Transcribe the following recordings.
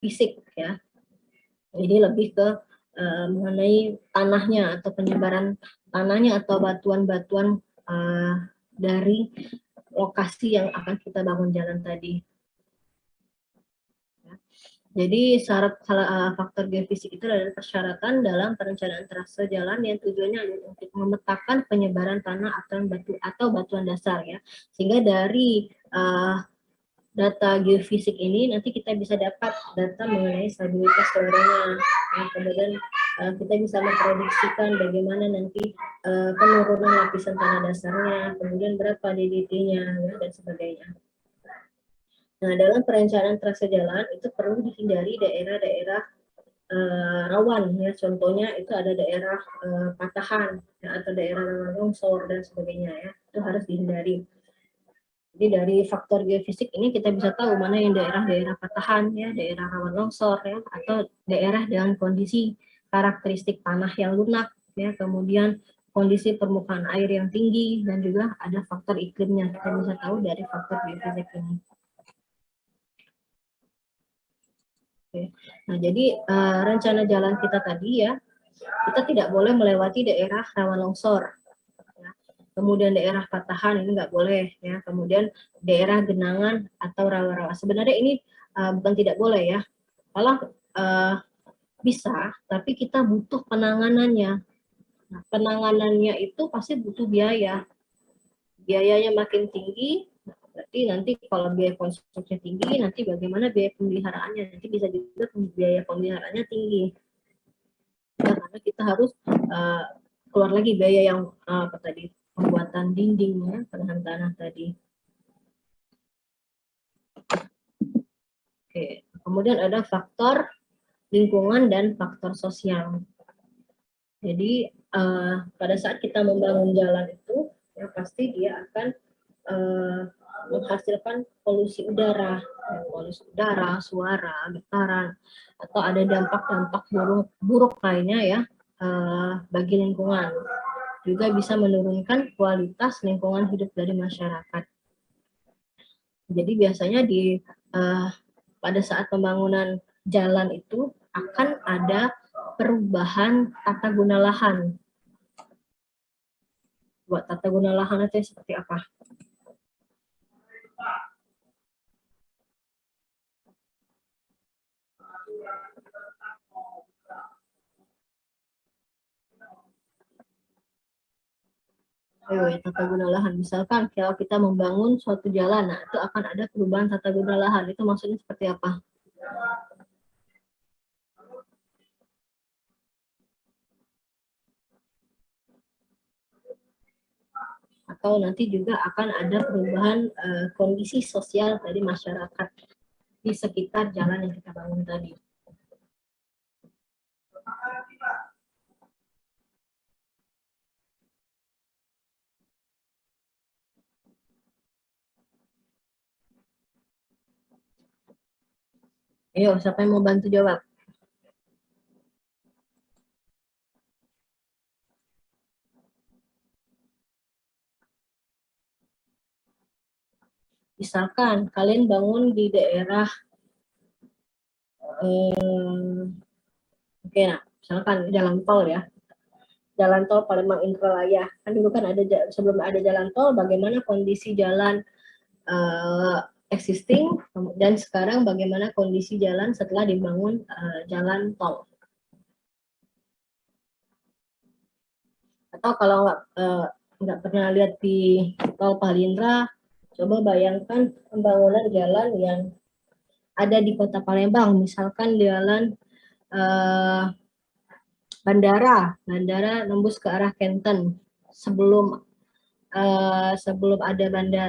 fisik ya. Jadi lebih ke mengenai tanahnya atau penyebaran tanahnya atau batuan-batuan dari lokasi yang akan kita bangun jalan tadi. Jadi faktor geofisik itu adalah persyaratan dalam perencanaan trase jalan yang tujuannya untuk memetakan penyebaran tanah atau batuan dasar ya. Sehingga dari data geofisik ini nanti kita bisa dapat data mengenai stabilitas lorongnya. Nah, kemudian kita bisa memprediksikan bagaimana nanti penurunan lapisan tanah dasarnya, kemudian berapa DDT-nya ya, dan sebagainya. Nah, dalam perencanaan trase jalan itu perlu dihindari daerah-daerah rawan ya, contohnya itu ada daerah patahan ya, atau daerah rawan longsor dan sebagainya ya, itu harus dihindari. Jadi dari faktor geofisik ini kita bisa tahu mana yang daerah-daerah patahan ya, daerah rawan longsor ya, atau daerah dengan kondisi karakteristik tanah yang lunak ya, kemudian kondisi permukaan air yang tinggi, dan juga ada faktor iklimnya, kita bisa tahu dari faktor geofisik ini. Oke. Nah, jadi rencana jalan kita tadi ya, kita tidak boleh melewati daerah rawan longsor. Ya. Kemudian daerah patahan ini nggak boleh ya. Kemudian daerah genangan atau rawa-rawa. Sebenarnya ini bukan tidak boleh ya. Kalau bisa, tapi kita butuh penanganannya. Nah, penanganannya itu pasti butuh biaya. Biayanya makin tinggi, berarti nanti kalau biaya konstruksinya tinggi, nanti bagaimana biaya pemeliharaannya, nanti bisa juga biaya pemeliharaannya tinggi ya, karena kita harus keluar lagi biaya yang apa tadi, pembuatan dindingnya, penahan tanah tadi. Oke, kemudian ada faktor lingkungan dan faktor sosial. Jadi pada saat kita membangun jalan itu ya pasti dia akan menghasilkan polusi udara, suara, getaran, atau ada dampak-dampak buruk lainnya ya bagi lingkungan. Juga bisa menurunkan kualitas lingkungan hidup dari masyarakat. Jadi biasanya pada saat pembangunan jalan itu akan ada perubahan tata guna lahan. Buat tata guna lahan itu seperti apa? Ayo ya, tata guna lahan. Misalkan kalau kita membangun suatu jalan, nah itu akan ada perubahan tata guna lahan. Itu maksudnya seperti apa? Atau nanti juga akan ada perubahan kondisi sosial dari masyarakat di sekitar jalan yang kita bangun tadi. Ayo, siapa yang mau bantu jawab? Misalkan kalian bangun di daerah oke, nah, misalkan jalan tol ya, jalan tol Palembang Indralaya. Kan dulu kan ada, sebelum ada jalan tol, bagaimana kondisi jalan existing, dan sekarang bagaimana kondisi jalan setelah dibangun jalan tol. Atau kalau nggak pernah lihat di tol Palindra, coba bayangkan pembangunan jalan yang ada di kota Palembang, misalkan jalan bandara nembus ke arah Kenten. Sebelum ada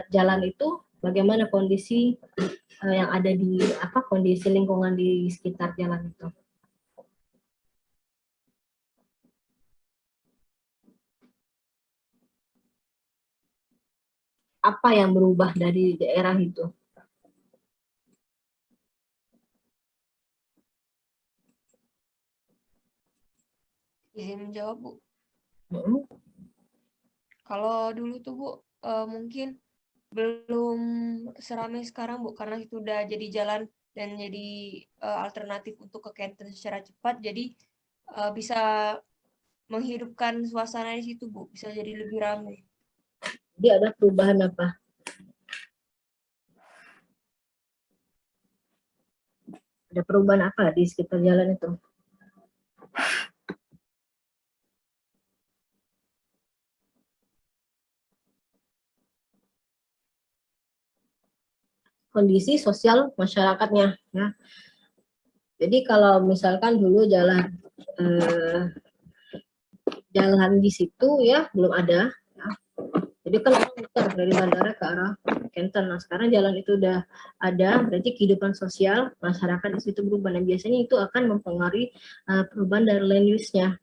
jalan itu, bagaimana kondisi yang ada di kondisi lingkungan di sekitar jalan itu. Apa yang berubah dari daerah itu? Izin menjawab, Bu. Hmm. Kalau dulu tuh, Bu, mungkin belum seramai sekarang, Bu, karena itu udah jadi jalan dan jadi alternatif untuk ke kantin secara cepat. Jadi bisa menghidupkan suasana di situ, Bu. Bisa jadi lebih ramai. Jadi ada perubahan apa? Ada perubahan apa di sekitar jalan itu? Kondisi sosial masyarakatnya, ya. Jadi kalau misalkan dulu jalan di situ ya belum ada, ya. Jadi kan orang muter dari bandara ke arah Kenten. Nah sekarang jalan itu udah ada, berarti kehidupan sosial masyarakat di situ berubah. Dan biasanya itu akan mempengaruhi perubahan dari land use-nya.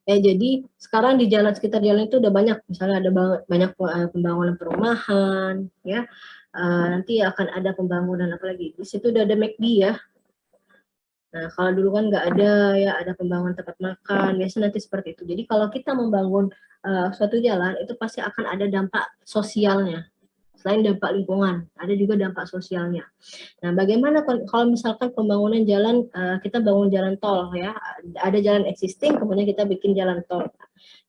Ya, jadi sekarang di jalan sekitar jalan itu udah banyak, misalnya ada banyak pembangunan perumahan, ya. Nanti akan ada pembangunan apa lagi? Di situ udah ada McD ya. Nah, kalau dulu kan nggak ada ya, ada pembangunan tempat makan, biasanya nanti seperti itu. Jadi kalau kita membangun suatu jalan, itu pasti akan ada dampak sosialnya. Selain dampak lingkungan, ada juga dampak sosialnya. Nah, bagaimana kalau misalkan pembangunan jalan, kita bangun jalan tol ya, ada jalan existing, kemudian kita bikin jalan tol.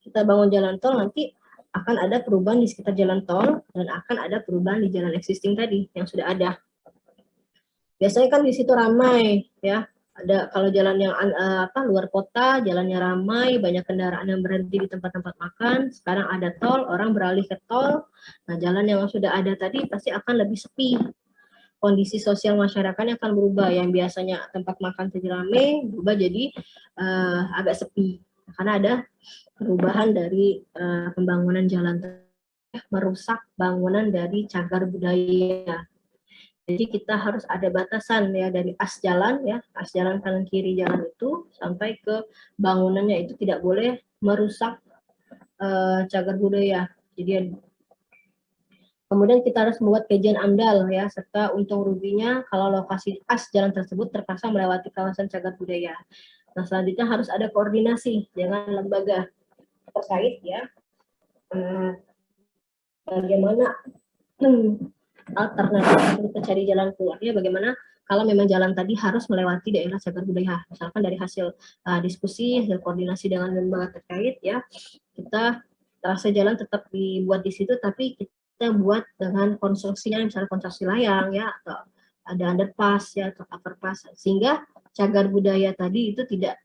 Kita bangun jalan tol, nanti akan ada perubahan di sekitar jalan tol, dan akan ada perubahan di jalan existing tadi, yang sudah ada. Biasanya kan di situ ramai ya, ada kalau jalan yang luar kota, jalannya ramai, banyak kendaraan yang berhenti di tempat-tempat makan. Sekarang ada tol, orang beralih ke tol. Nah, jalan yang sudah ada tadi pasti akan lebih sepi. Kondisi sosial masyarakatnya akan berubah, yang biasanya tempat makan saja ramai berubah jadi agak sepi karena ada perubahan dari pembangunan jalan, merusak bangunan dari cagar budaya. Jadi kita harus ada batasan ya, dari as jalan ya, as jalan kanan kiri jalan itu sampai ke bangunannya, itu tidak boleh merusak cagar budaya. Jadi kemudian kita harus membuat kajian AMDAL ya, serta untung ruginya kalau lokasi as jalan tersebut terpaksa melewati kawasan cagar budaya. Nah, selanjutnya harus ada koordinasi dengan lembaga terkait ya, bagaimana alternatif untuk mencari jalan keluarnya, bagaimana kalau memang jalan tadi harus melewati daerah cagar budaya. Misalkan dari hasil diskusi, hasil koordinasi dengan lembaga terkait ya, kita trase jalan tetap dibuat di situ, tapi kita buat dengan konstruksinya, misalnya konstruksi layang ya, atau ada underpass ya, atau overpass, sehingga cagar budaya tadi itu tidak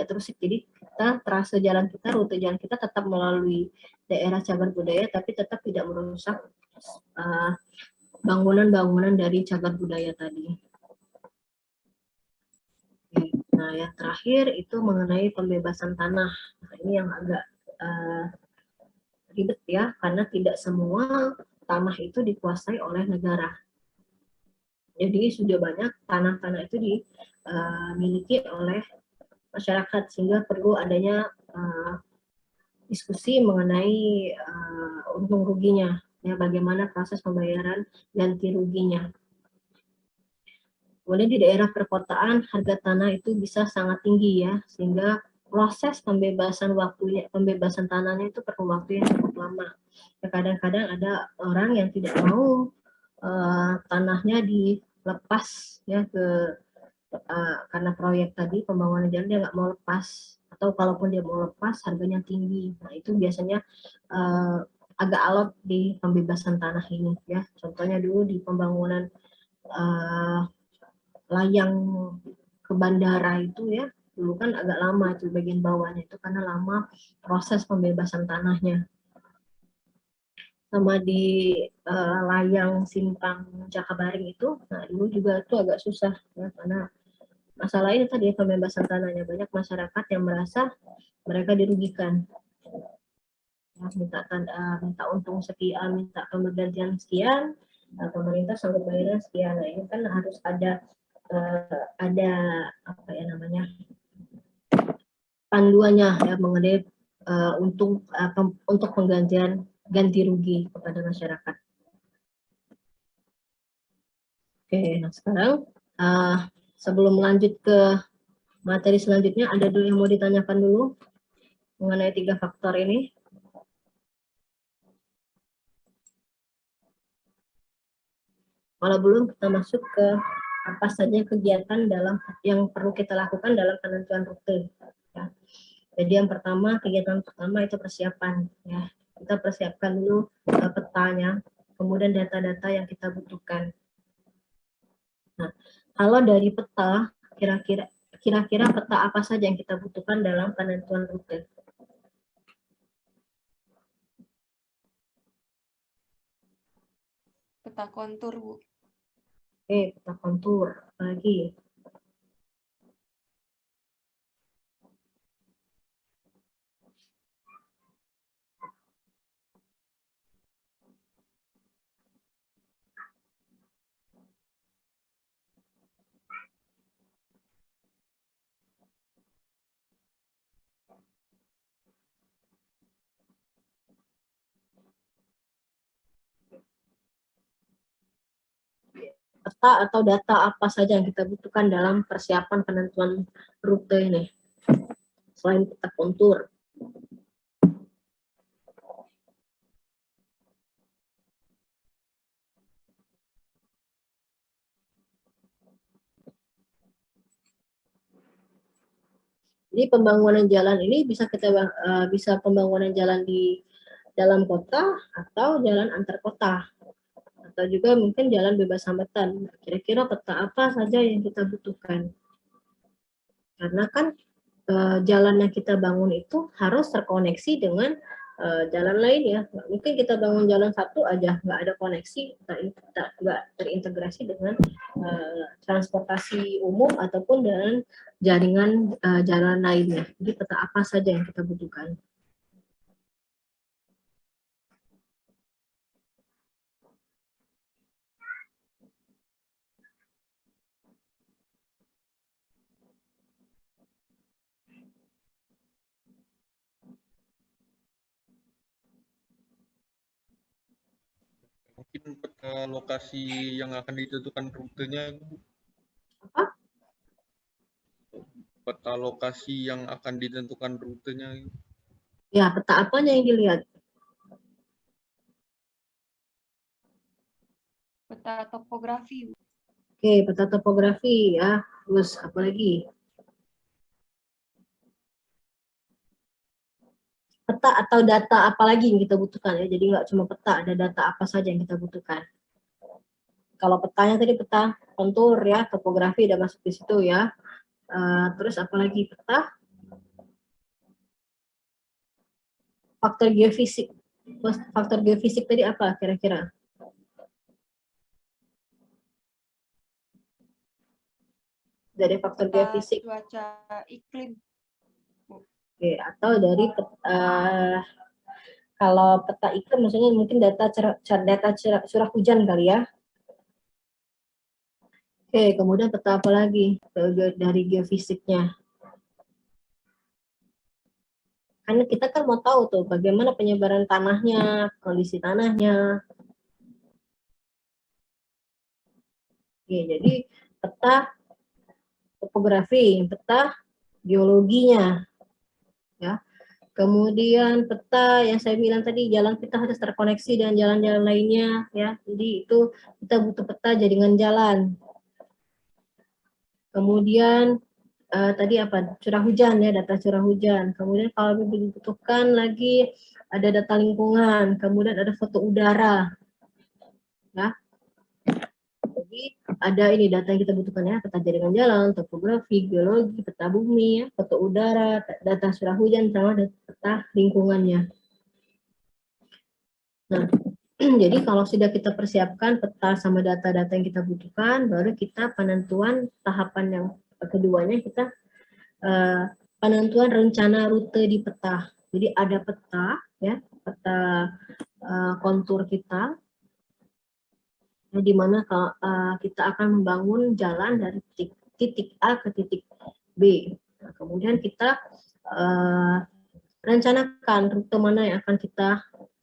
terusik. Jadi kita trase jalan kita, rute jalan kita tetap melalui daerah cagar budaya, tapi tetap tidak merusak bangunan-bangunan dari cagar budaya tadi. Nah, yang terakhir itu mengenai pembebasan tanah. Nah, ini yang agak ribet ya, karena tidak semua tanah itu dikuasai oleh negara. Jadi sudah banyak tanah-tanah itu dimiliki oleh masyarakat, sehingga perlu adanya diskusi mengenai untung ruginya, ya, bagaimana proses pembayaran ganti ruginya. Kemudian di daerah perkotaan harga tanah itu bisa sangat tinggi ya, sehingga proses pembebasan tanahnya itu perlu waktu yang cukup lama. Kadang-kadang ada orang yang tidak mau tanahnya dilepas ya karena proyek tadi pembangunan jalan, dia nggak mau lepas, atau kalaupun dia mau lepas harganya tinggi. Nah, itu biasanya agak alot di pembebasan tanah ini ya. Contohnya dulu di pembangunan layang ke bandara itu ya, dulu kan agak lama itu bagian bawahnya itu karena lama proses pembebasan tanahnya. Sama di layang simpang Jakabaring itu, nah dulu juga itu agak susah ya, karena masalah ini tadi pembebasan tanahnya, banyak masyarakat yang merasa mereka dirugikan. Minta untung sekian, minta pembergantian sekian, pemerintah sanggup bayarnya sekian. Nah, ini kan harus ada apa ya namanya, panduannya ya mengenai untuk penggantian ganti rugi kepada masyarakat. Oke, nah sekarang sebelum lanjut ke materi selanjutnya, ada dulu yang mau ditanyakan dulu mengenai 3 faktor ini. Kalau belum kita masuk ke apa saja kegiatan yang perlu kita lakukan dalam penentuan rute. Ya. Jadi yang pertama, kegiatan pertama itu persiapan. Ya. Kita persiapkan dulu petanya, kemudian data-data yang kita butuhkan. Nah, kalau dari peta, kira-kira peta apa saja yang kita butuhkan dalam penentuan rute? Peta kontur, Bu. Oke, peta kontur. Lagi. Peta atau data apa saja yang kita butuhkan dalam persiapan penentuan rute ini, selain peta kontur. Jadi pembangunan jalan ini bisa pembangunan jalan di dalam kota atau jalan antar kota, atau juga mungkin jalan bebas hambatan. Kira-kira peta apa saja yang kita butuhkan? Karena kan jalan yang kita bangun itu harus terkoneksi dengan jalan lain ya. Mungkin kita bangun jalan satu aja nggak ada koneksi, nggak terintegrasi dengan transportasi umum ataupun dengan jaringan jalan lainnya. Jadi peta apa saja yang kita butuhkan? Mungkin peta lokasi yang akan ditentukan rutenya, Apa? peta lokasi yang akan ditentukan rutenya. Ya, peta apanya yang dilihat? Peta topografi, Bu. Oke, peta topografi ya. Terus apa lagi? Peta atau data apa lagi yang kita butuhkan ya. Jadi nggak cuma peta, ada data apa saja yang kita butuhkan. Kalau petanya tadi peta kontur ya, topografi udah masuk di situ ya. Terus apa lagi peta? Faktor geofisik. Faktor geofisik tadi apa kira-kira? Dari faktor Peta geofisik. cuaca iklim. Oke, atau dari kalau peta iklim maksudnya mungkin data curah hujan kali ya. Oke, kemudian peta apa lagi dari geofisiknya? Karena kita kan mau tahu tuh bagaimana penyebaran tanahnya, kondisi tanahnya. Oke, jadi peta topografi, peta geologinya, ya. Kemudian peta yang saya bilang tadi, jalan kita harus terkoneksi dengan jalan-jalan lainnya, ya. Jadi itu kita butuh peta jaringan jalan. Kemudian tadi apa? Curah hujan ya, data curah hujan. Kemudian kalau dibutuhkan lagi ada data lingkungan, kemudian ada foto udara, ya. Jadi ada ini data yang kita butuhkan ya, peta jaringan jalan, topografi, geologi, peta bumi, ya, foto udara, data curah hujan, sama peta lingkungannya. Nah, jadi kalau sudah kita persiapkan peta sama data-data yang kita butuhkan, baru kita penentuan tahapan yang keduanya kita penentuan rencana rute di peta. Jadi ada peta ya, peta kontur kita, di mana kita akan membangun jalan dari titik A ke titik B. Nah, kemudian kita rencanakan rute mana yang akan kita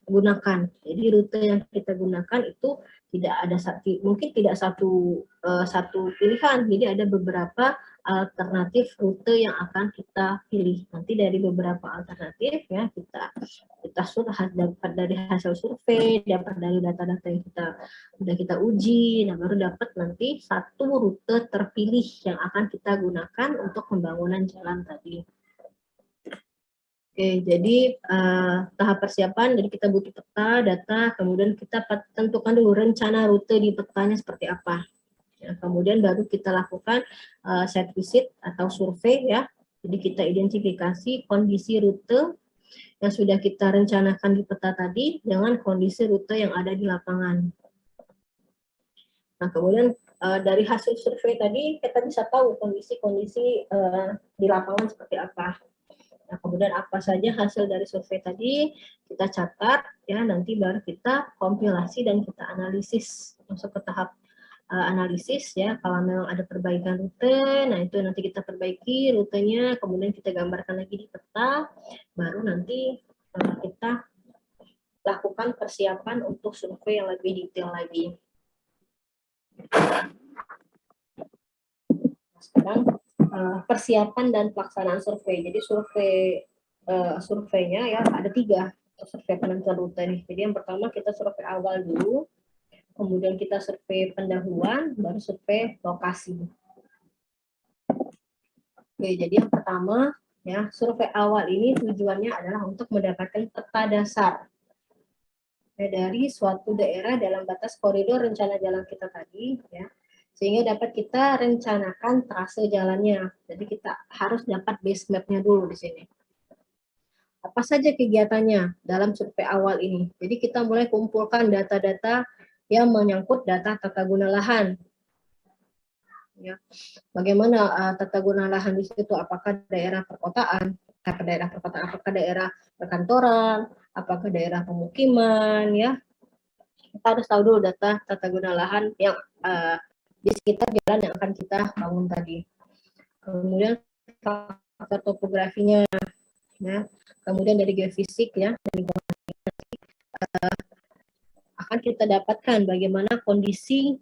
gunakan. Jadi rute yang kita gunakan itu tidak ada mungkin tidak satu pilihan. Jadi ada beberapa alternatif rute yang akan kita pilih. Nanti dari beberapa alternatif ya kita dapat dari hasil survei, dapat dari data-data yang kita uji, nah baru dapat nanti satu rute terpilih yang akan kita gunakan untuk pembangunan jalan tadi. Oke, jadi tahap persiapan, jadi kita butuh peta, data, kemudian kita tentukan dulu rencana rute di petanya seperti apa. Ya, kemudian baru kita lakukan site visit atau survei ya. Jadi kita identifikasi kondisi rute yang sudah kita rencanakan di peta tadi dengan kondisi rute yang ada di lapangan. Nah, kemudian dari hasil survei tadi kita bisa tahu kondisi-kondisi di lapangan seperti apa. Nah, kemudian apa saja hasil dari survei tadi kita catat ya, nanti baru kita kompilasi dan kita analisis, masuk ke tahap analisis ya. Kalau memang ada perbaikan rute, nah itu nanti kita perbaiki rutenya, kemudian kita gambarkan lagi di peta, baru nanti kita lakukan persiapan untuk survei yang lebih detail lagi. Sekarang persiapan dan pelaksanaan survei. Jadi surveinya ya ada 3 survei penentuan rute nih. Jadi yang pertama kita survei awal dulu, kemudian kita survei pendahuluan, baru survei lokasi. Oke, jadi yang pertama ya survei awal ini tujuannya adalah untuk mendapatkan peta dasar ya, dari suatu daerah dalam batas koridor rencana jalan kita tadi ya, sehingga dapat kita rencanakan trase jalannya. Jadi kita harus dapat base map-nya dulu di sini. Apa saja kegiatannya dalam survei awal ini? Jadi kita mulai kumpulkan data-data yang menyangkut data tata guna lahan. Ya. Bagaimana tata guna lahan di situ? Apakah daerah perkotaan, apakah daerah perkantoran, apakah daerah pemukiman, ya? Kita harus tahu dulu data tata guna lahan yang di sekitar jalan yang akan kita bangun tadi. Kemudian faktor topografinya, ya. Kemudian dari geofisik, ya, dari akan kita dapatkan bagaimana kondisi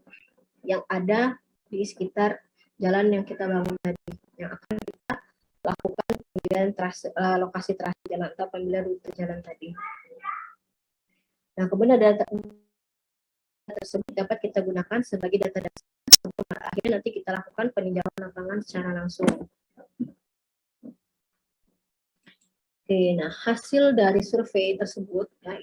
yang ada di sekitar jalan yang kita bangun tadi, yang akan kita lakukan pemilihan lokasi trase jalan atau pemilihan rute jalan tadi. Nah, kemudian data tersebut dapat kita gunakan sebagai data dasar sebelum akhirnya nanti kita lakukan peninjauan lapangan secara langsung. Oke, nah hasil dari survei tersebut ya,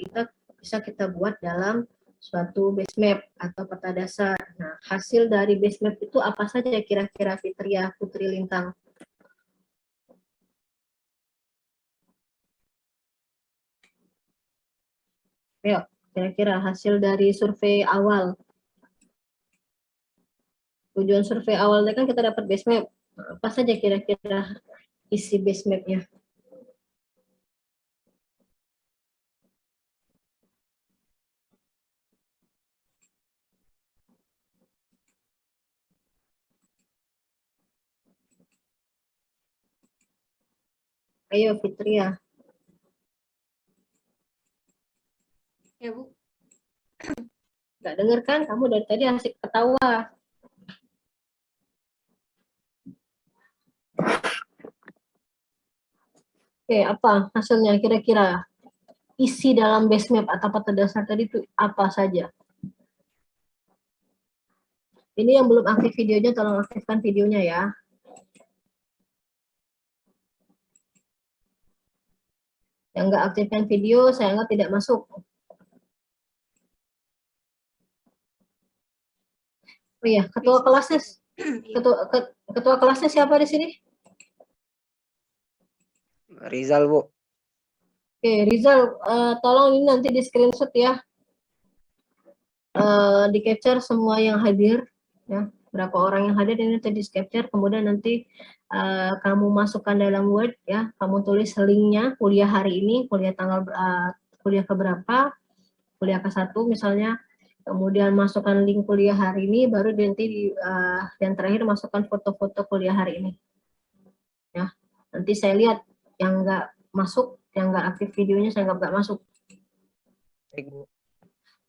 bisa kita buat dalam suatu base map atau peta dasar. Nah, hasil dari base map itu apa saja kira-kira Fitria Putri Lintang? Ayo, kira-kira hasil dari survei awal. Tujuan survei awalnya kan kita dapat base map. Nah, apa saja kira-kira isi base map-nya? Ayo Fitria. Ya, Bu. Nggak dengar kan? Kamu dari tadi asik ketawa. Oke, apa hasilnya kira-kira? Isi dalam base map atau peta dasar tadi itu apa saja? Ini yang belum aktif videonya, tolong aktifkan videonya ya. Yang nggak aktifkan video, saya anggap tidak masuk. Oh iya, ketua kelasnya, ketua kelasnya siapa di sini? Rizal, Bu. Oke, Rizal, tolong ini nanti di screenshot ya. Di capture semua yang hadir, ya. Berapa orang yang hadir ini tadi di capture, kemudian nanti kamu masukkan dalam Word ya, kamu tulis linknya kuliah hari ini, kuliah tanggal kuliah keberapa, kuliah ke-1 misalnya, kemudian masukkan link kuliah hari ini, baru nanti yang terakhir masukkan foto-foto kuliah hari ini. Ya, nanti saya lihat yang nggak masuk, yang nggak aktif videonya saya nggak masuk. Baik, Bu.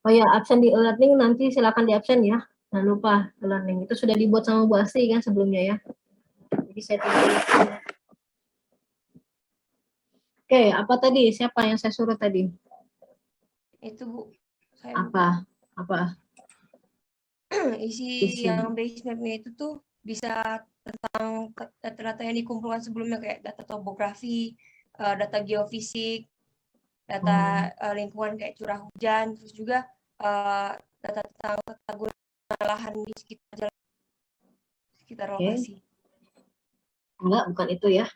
Oh ya, absen di e-learning nanti silakan di absen ya. Jangan lupa e-learning itu sudah dibuat sama Bu Asri kan sebelumnya ya. Jadi saya tunjukkan. Oke, apa tadi? Siapa yang saya suruh tadi? Itu Bu, saya Apa? isi Isi. yang base map-nya itu tuh bisa tentang data-data yang dikumpulkan sebelumnya kayak data topografi, data geofisik, data lingkungan kayak curah hujan, terus juga data tentang tata guna lahan di sekitar lokasi. Enggak, bukan itu ya.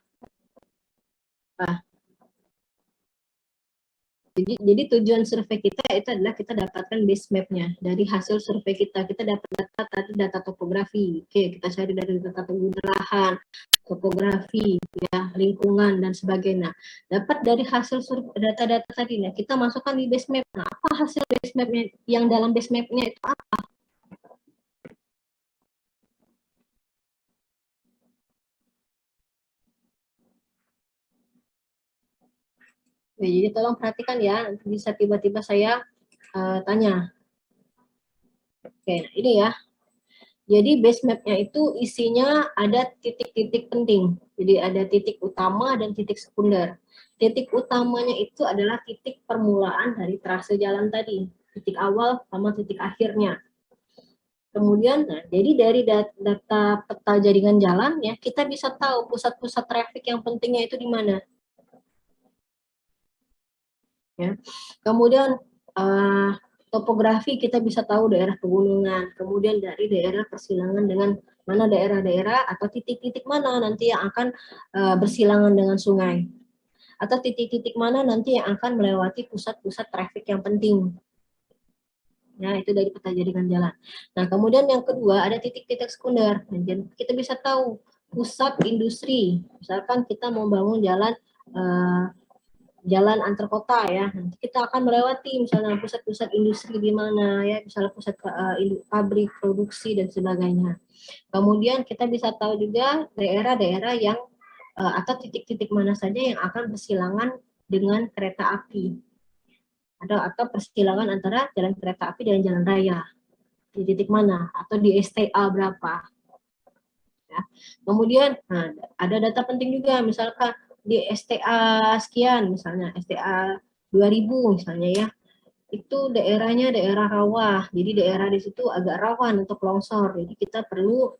Jadi tujuan survei kita itu adalah kita dapatkan base map-nya. Dari hasil survei kita dapat data topografi. Oke, kita cari dari data lahan, topografi, ya, lingkungan dan sebagainya. Dapat dari hasil data-data tadi, nah, kita masukkan di base map. Nah, apa hasil base map-nya? Yang dalam base map-nya itu apa? Jadi tolong perhatikan ya, nanti bisa tiba-tiba saya tanya. Oke, ini ya. Jadi base map-nya itu isinya ada titik-titik penting. Jadi ada titik utama dan titik sekunder. Titik utamanya itu adalah titik permulaan dari trase jalan tadi. Titik awal sama titik akhirnya. Kemudian, nah, jadi dari data peta jaringan jalan ya, kita bisa tahu pusat-pusat traffic yang pentingnya itu di mana. Ya. Kemudian topografi kita bisa tahu daerah pegunungan, kemudian dari daerah persilangan dengan mana daerah-daerah atau titik-titik mana nanti yang akan bersilangan dengan sungai, atau titik-titik mana nanti yang akan melewati pusat-pusat traffic yang penting. Ya, itu dari peta jaringan jalan. Nah, kemudian yang kedua ada titik-titik sekunder. Nah, kita bisa tahu pusat industri. Misalkan kita mau bangun jalan antar kota ya, nanti kita akan melewati misalnya pusat-pusat industri di mana ya, misalnya pusat pabrik produksi dan sebagainya. Kemudian kita bisa tahu juga daerah-daerah yang atau titik-titik mana saja yang akan bersilangan dengan kereta api atau persilangan antara jalan kereta api dan jalan raya, di titik mana atau di STA berapa ya. Kemudian ada data penting juga, misalkan di STA sekian, misalnya STA 2000 misalnya ya, itu daerahnya daerah rawa, jadi daerah di situ agak rawan untuk longsor. Jadi kita perlu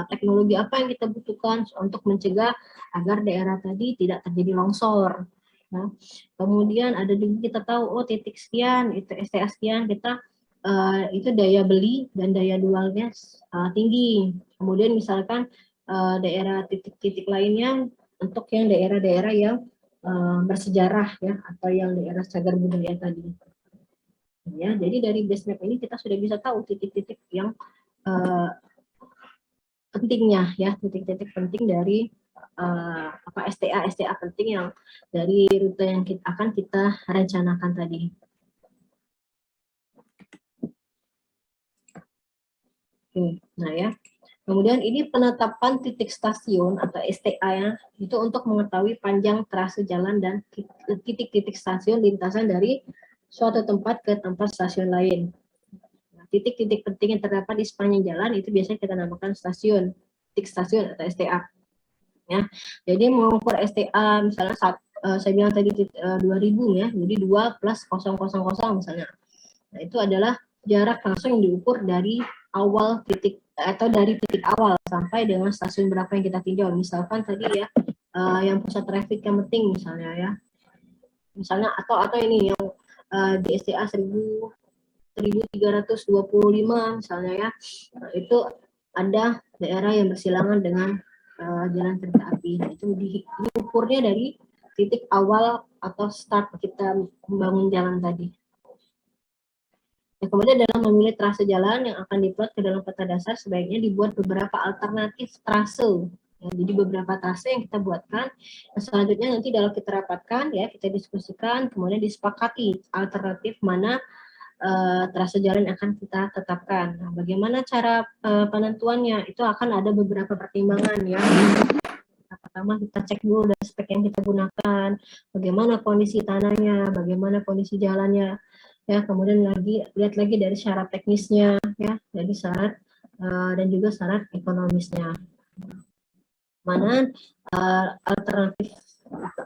teknologi apa yang kita butuhkan untuk mencegah agar daerah tadi tidak terjadi longsor. Nah, kemudian ada juga kita tahu titik sekian itu STA sekian, kita itu daya beli dan daya jualnya tinggi. Kemudian misalkan daerah titik-titik lainnya untuk yang daerah-daerah yang bersejarah ya, atau yang daerah cagar budaya tadi. Ya, jadi dari base map ini kita sudah bisa tahu titik-titik yang pentingnya ya, titik-titik penting dari STA penting yang dari rute yang akan kita rencanakan tadi. Oke, nah ya. Kemudian ini penetapan titik stasiun atau STA ya, itu untuk mengetahui panjang trase jalan dan titik-titik stasiun lintasan dari suatu tempat ke tempat stasiun lain. Nah, titik-titik penting yang terdapat di sepanjang jalan itu biasanya kita namakan stasiun, titik stasiun atau STA. Ya, jadi mengukur STA misalnya saya bilang tadi 2000 ya, jadi 2 plus 000 misalnya. Nah, itu adalah jarak langsung yang diukur dari awal titik atau dari titik awal sampai dengan stasiun berapa yang kita tinjau. Misalkan tadi ya yang pusat traffic yang penting misalnya ya, misalnya atau ini yang di STA 1325 misalnya ya, nah, itu ada daerah yang bersilangan dengan jalan kereta api. Nah, itu diukurnya dari titik awal atau start kita membangun jalan tadi. Nah, kemudian dalam memilih trase jalan yang akan diplot ke dalam peta dasar, sebaiknya dibuat beberapa alternatif trase. Ya, jadi beberapa trase yang kita buatkan. Nah, selanjutnya nanti dalam kita rapatkan, ya kita diskusikan, kemudian disepakati alternatif mana trase jalan yang akan kita tetapkan. Nah, bagaimana cara penentuannya? Itu akan ada beberapa pertimbangan ya. Pertama kita cek dulu dari spek yang kita gunakan, bagaimana kondisi tanahnya, bagaimana kondisi jalannya. Ya, kemudian lihat lagi dari syarat teknisnya ya, jadi syarat dan juga syarat ekonomisnya. Mana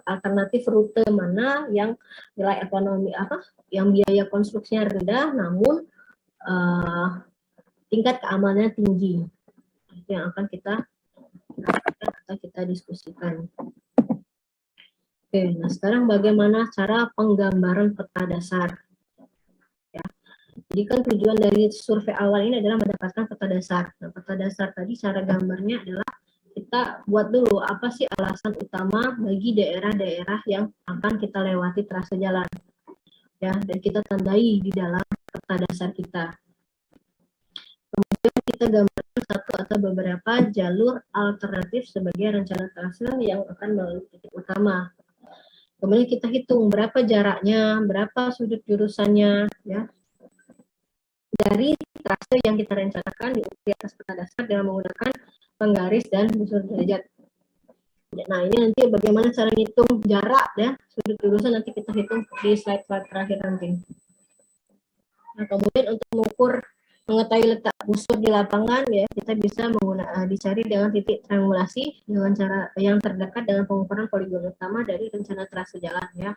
alternatif rute mana yang nilai ekonomi yang biaya konstruksinya rendah namun tingkat keamanannya tinggi. Itu yang akan kita diskusikan. Oke, nah sekarang bagaimana cara penggambaran peta dasar? Ya, jadi kan tujuan dari survei awal ini adalah mendapatkan peta dasar. Nah, peta dasar tadi cara gambarnya adalah kita buat dulu apa sih alasan utama bagi daerah-daerah yang akan kita lewati trase jalan. Ya, dan kita tandai di dalam peta dasar kita. Kemudian kita gambarkan satu atau beberapa jalur alternatif sebagai rencana trase yang akan melalui titik utama. Kemudian kita hitung berapa jaraknya, berapa sudut jurusannya, ya, dari trase yang kita rencanakan di atas peta dasar dengan menggunakan penggaris dan busur derajat. Nah, ini nanti bagaimana cara hitung jarak ya, sudut jurusan nanti kita hitung di slide terakhir nanti. Nah, kemudian untuk mengukur mengetahui letak busur di lapangan ya, kita bisa dicari dengan titik triangulasi dengan cara yang terdekat dengan pengukuran poligon utama dari rencana trase jalan ya.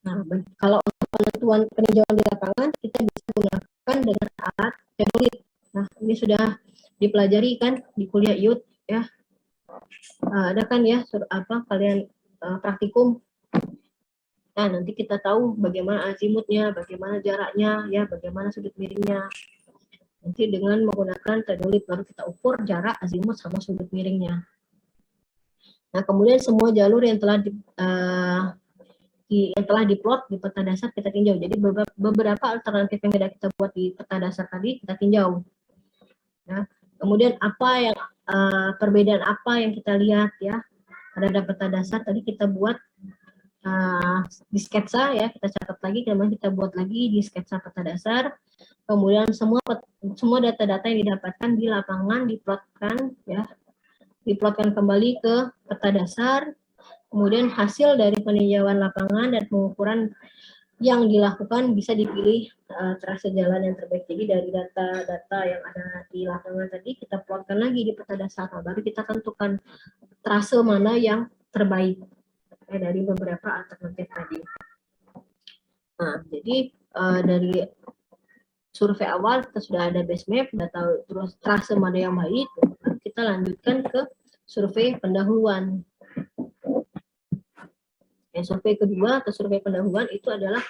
Nah, kalau untuk penentuan peninjauan di lapangan kita bisa gunakan dengan alat teolit. Nah, ini sudah dipelajari kan di kuliah IUT ya. Ada kan ya kalian praktikum. Nah, nanti kita tahu bagaimana azimutnya, bagaimana jaraknya ya, bagaimana sudut miringnya. Nanti dengan menggunakan teolit baru kita ukur jarak, azimut sama sudut miringnya. Nah, kemudian semua jalur yang telah diplot di peta dasar kita tinjau. Jadi beberapa alternatif yang kita buat di peta dasar tadi kita tinjau. Ya. Kemudian apa yang perbedaan apa yang kita lihat ya terhadap peta dasar tadi kita buat di sketsa ya, kita catat lagi, kemudian kita buat lagi di sketsa peta dasar. Kemudian semua data-data yang didapatkan di lapangan diplotkan kembali ke peta dasar. Kemudian hasil dari peninjauan lapangan dan pengukuran yang dilakukan bisa dipilih trase jalan yang terbaik. Jadi dari data-data yang ada di lapangan tadi kita plotkan lagi di peta dasar, baru kita tentukan trase mana yang terbaik dari beberapa alternatif tadi. Nah, jadi dari survei awal kita sudah ada base map, sudah tahu terus trase mana yang baik, kita lanjutkan ke survei pendahuluan. Survei kedua atau survei pendahuluan itu adalah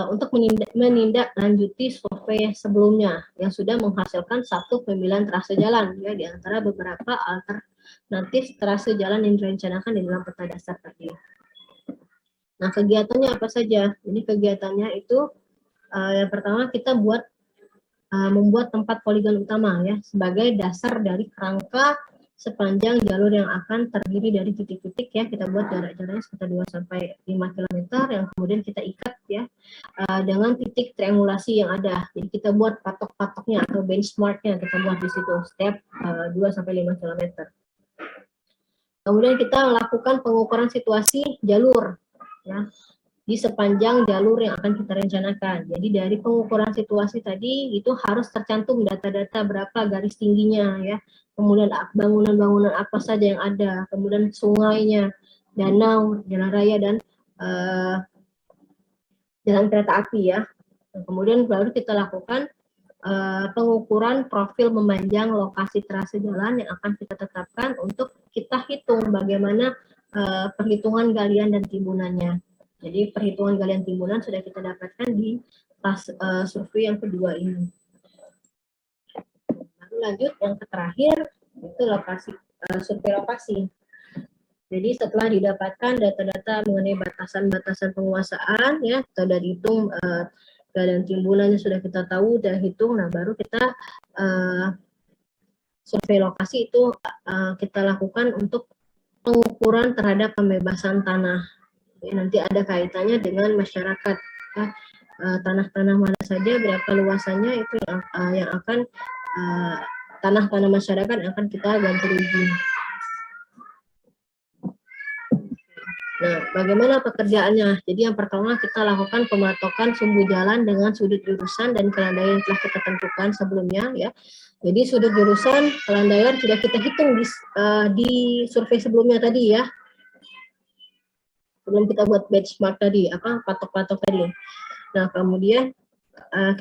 untuk menindaklanjuti survei sebelumnya yang sudah menghasilkan satu pemilihan trase jalan ya di antara beberapa alternatif trase jalan yang direncanakan di dalam peta dasar tadi. Nah, kegiatannya apa saja? Jadi kegiatannya itu yang pertama kita membuat tempat poligon utama ya sebagai dasar dari kerangka sepanjang jalur yang akan terdiri dari titik-titik ya, kita buat jarak-jaraknya sekitar 2-5 km yang kemudian kita ikat ya dengan titik triangulasi yang ada. Jadi kita buat patok-patoknya atau benchmarknya kita buat di situ setiap 2-5 km. Kemudian kita lakukan pengukuran situasi jalur ya di sepanjang jalur yang akan kita rencanakan. Jadi dari pengukuran situasi tadi itu harus tercantum data-data berapa garis tingginya ya, kemudian bangunan-bangunan apa saja yang ada, kemudian sungainya, danau, jalan raya dan jalan kereta api ya. Kemudian baru kita lakukan pengukuran profil memanjang lokasi trase jalan yang akan kita tetapkan untuk kita hitung bagaimana perhitungan galian dan timbunannya. Jadi perhitungan galian timbunan sudah kita dapatkan di survei yang kedua ini. Lalu lanjut yang terakhir itu survei lokasi. Jadi setelah didapatkan data-data mengenai batasan-batasan penguasaan ya, atau dari hitung galian timbunannya sudah kita tahu dan hitung, nah baru kita survei lokasi itu kita lakukan untuk pengukuran terhadap pembebasan tanah. Ya, nanti ada kaitannya dengan masyarakat ya, tanah-tanah mana saja, berapa luasannya itu yang akan tanah-tanah masyarakat yang akan kita ganti rugi. Nah, Nah, bagaimana pekerjaannya? Jadi yang pertama kita lakukan pematokan sumbu jalan dengan sudut jurusan dan kelandaian yang telah kita tentukan sebelumnya ya. Jadi sudut jurusan kelandaian sudah kita hitung di survei sebelumnya tadi ya. Sebelum kita buat benchmark tadi, patok-patok tadi. Nah, kemudian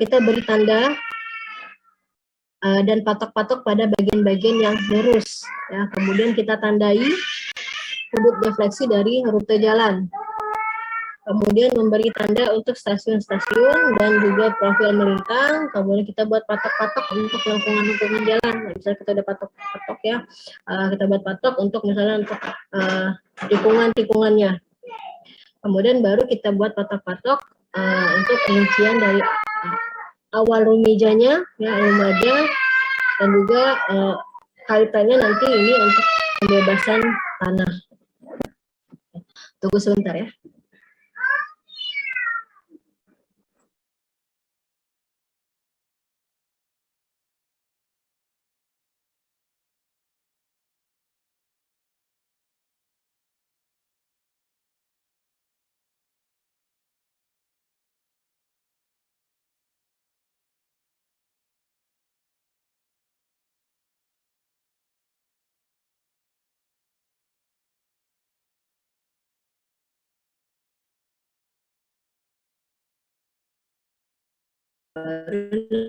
kita beri tanda dan patok-patok pada bagian-bagian yang lurus. Ya, kemudian kita tandai sudut defleksi dari rute jalan. Kemudian memberi tanda untuk stasiun-stasiun dan juga profil melintang. Kemudian kita buat patok-patok untuk lengkungan-lengkungan jalan. Nah, misalnya kita udah patok-patok ya, kita buat patok untuk misalnya untuk tikungan-tikungannya. Kemudian baru kita buat patok-patok untuk rincian dari awal rumijanya, ya rumaja, dan juga kaitannya nanti ini untuk pembebasan tanah. Tunggu sebentar ya.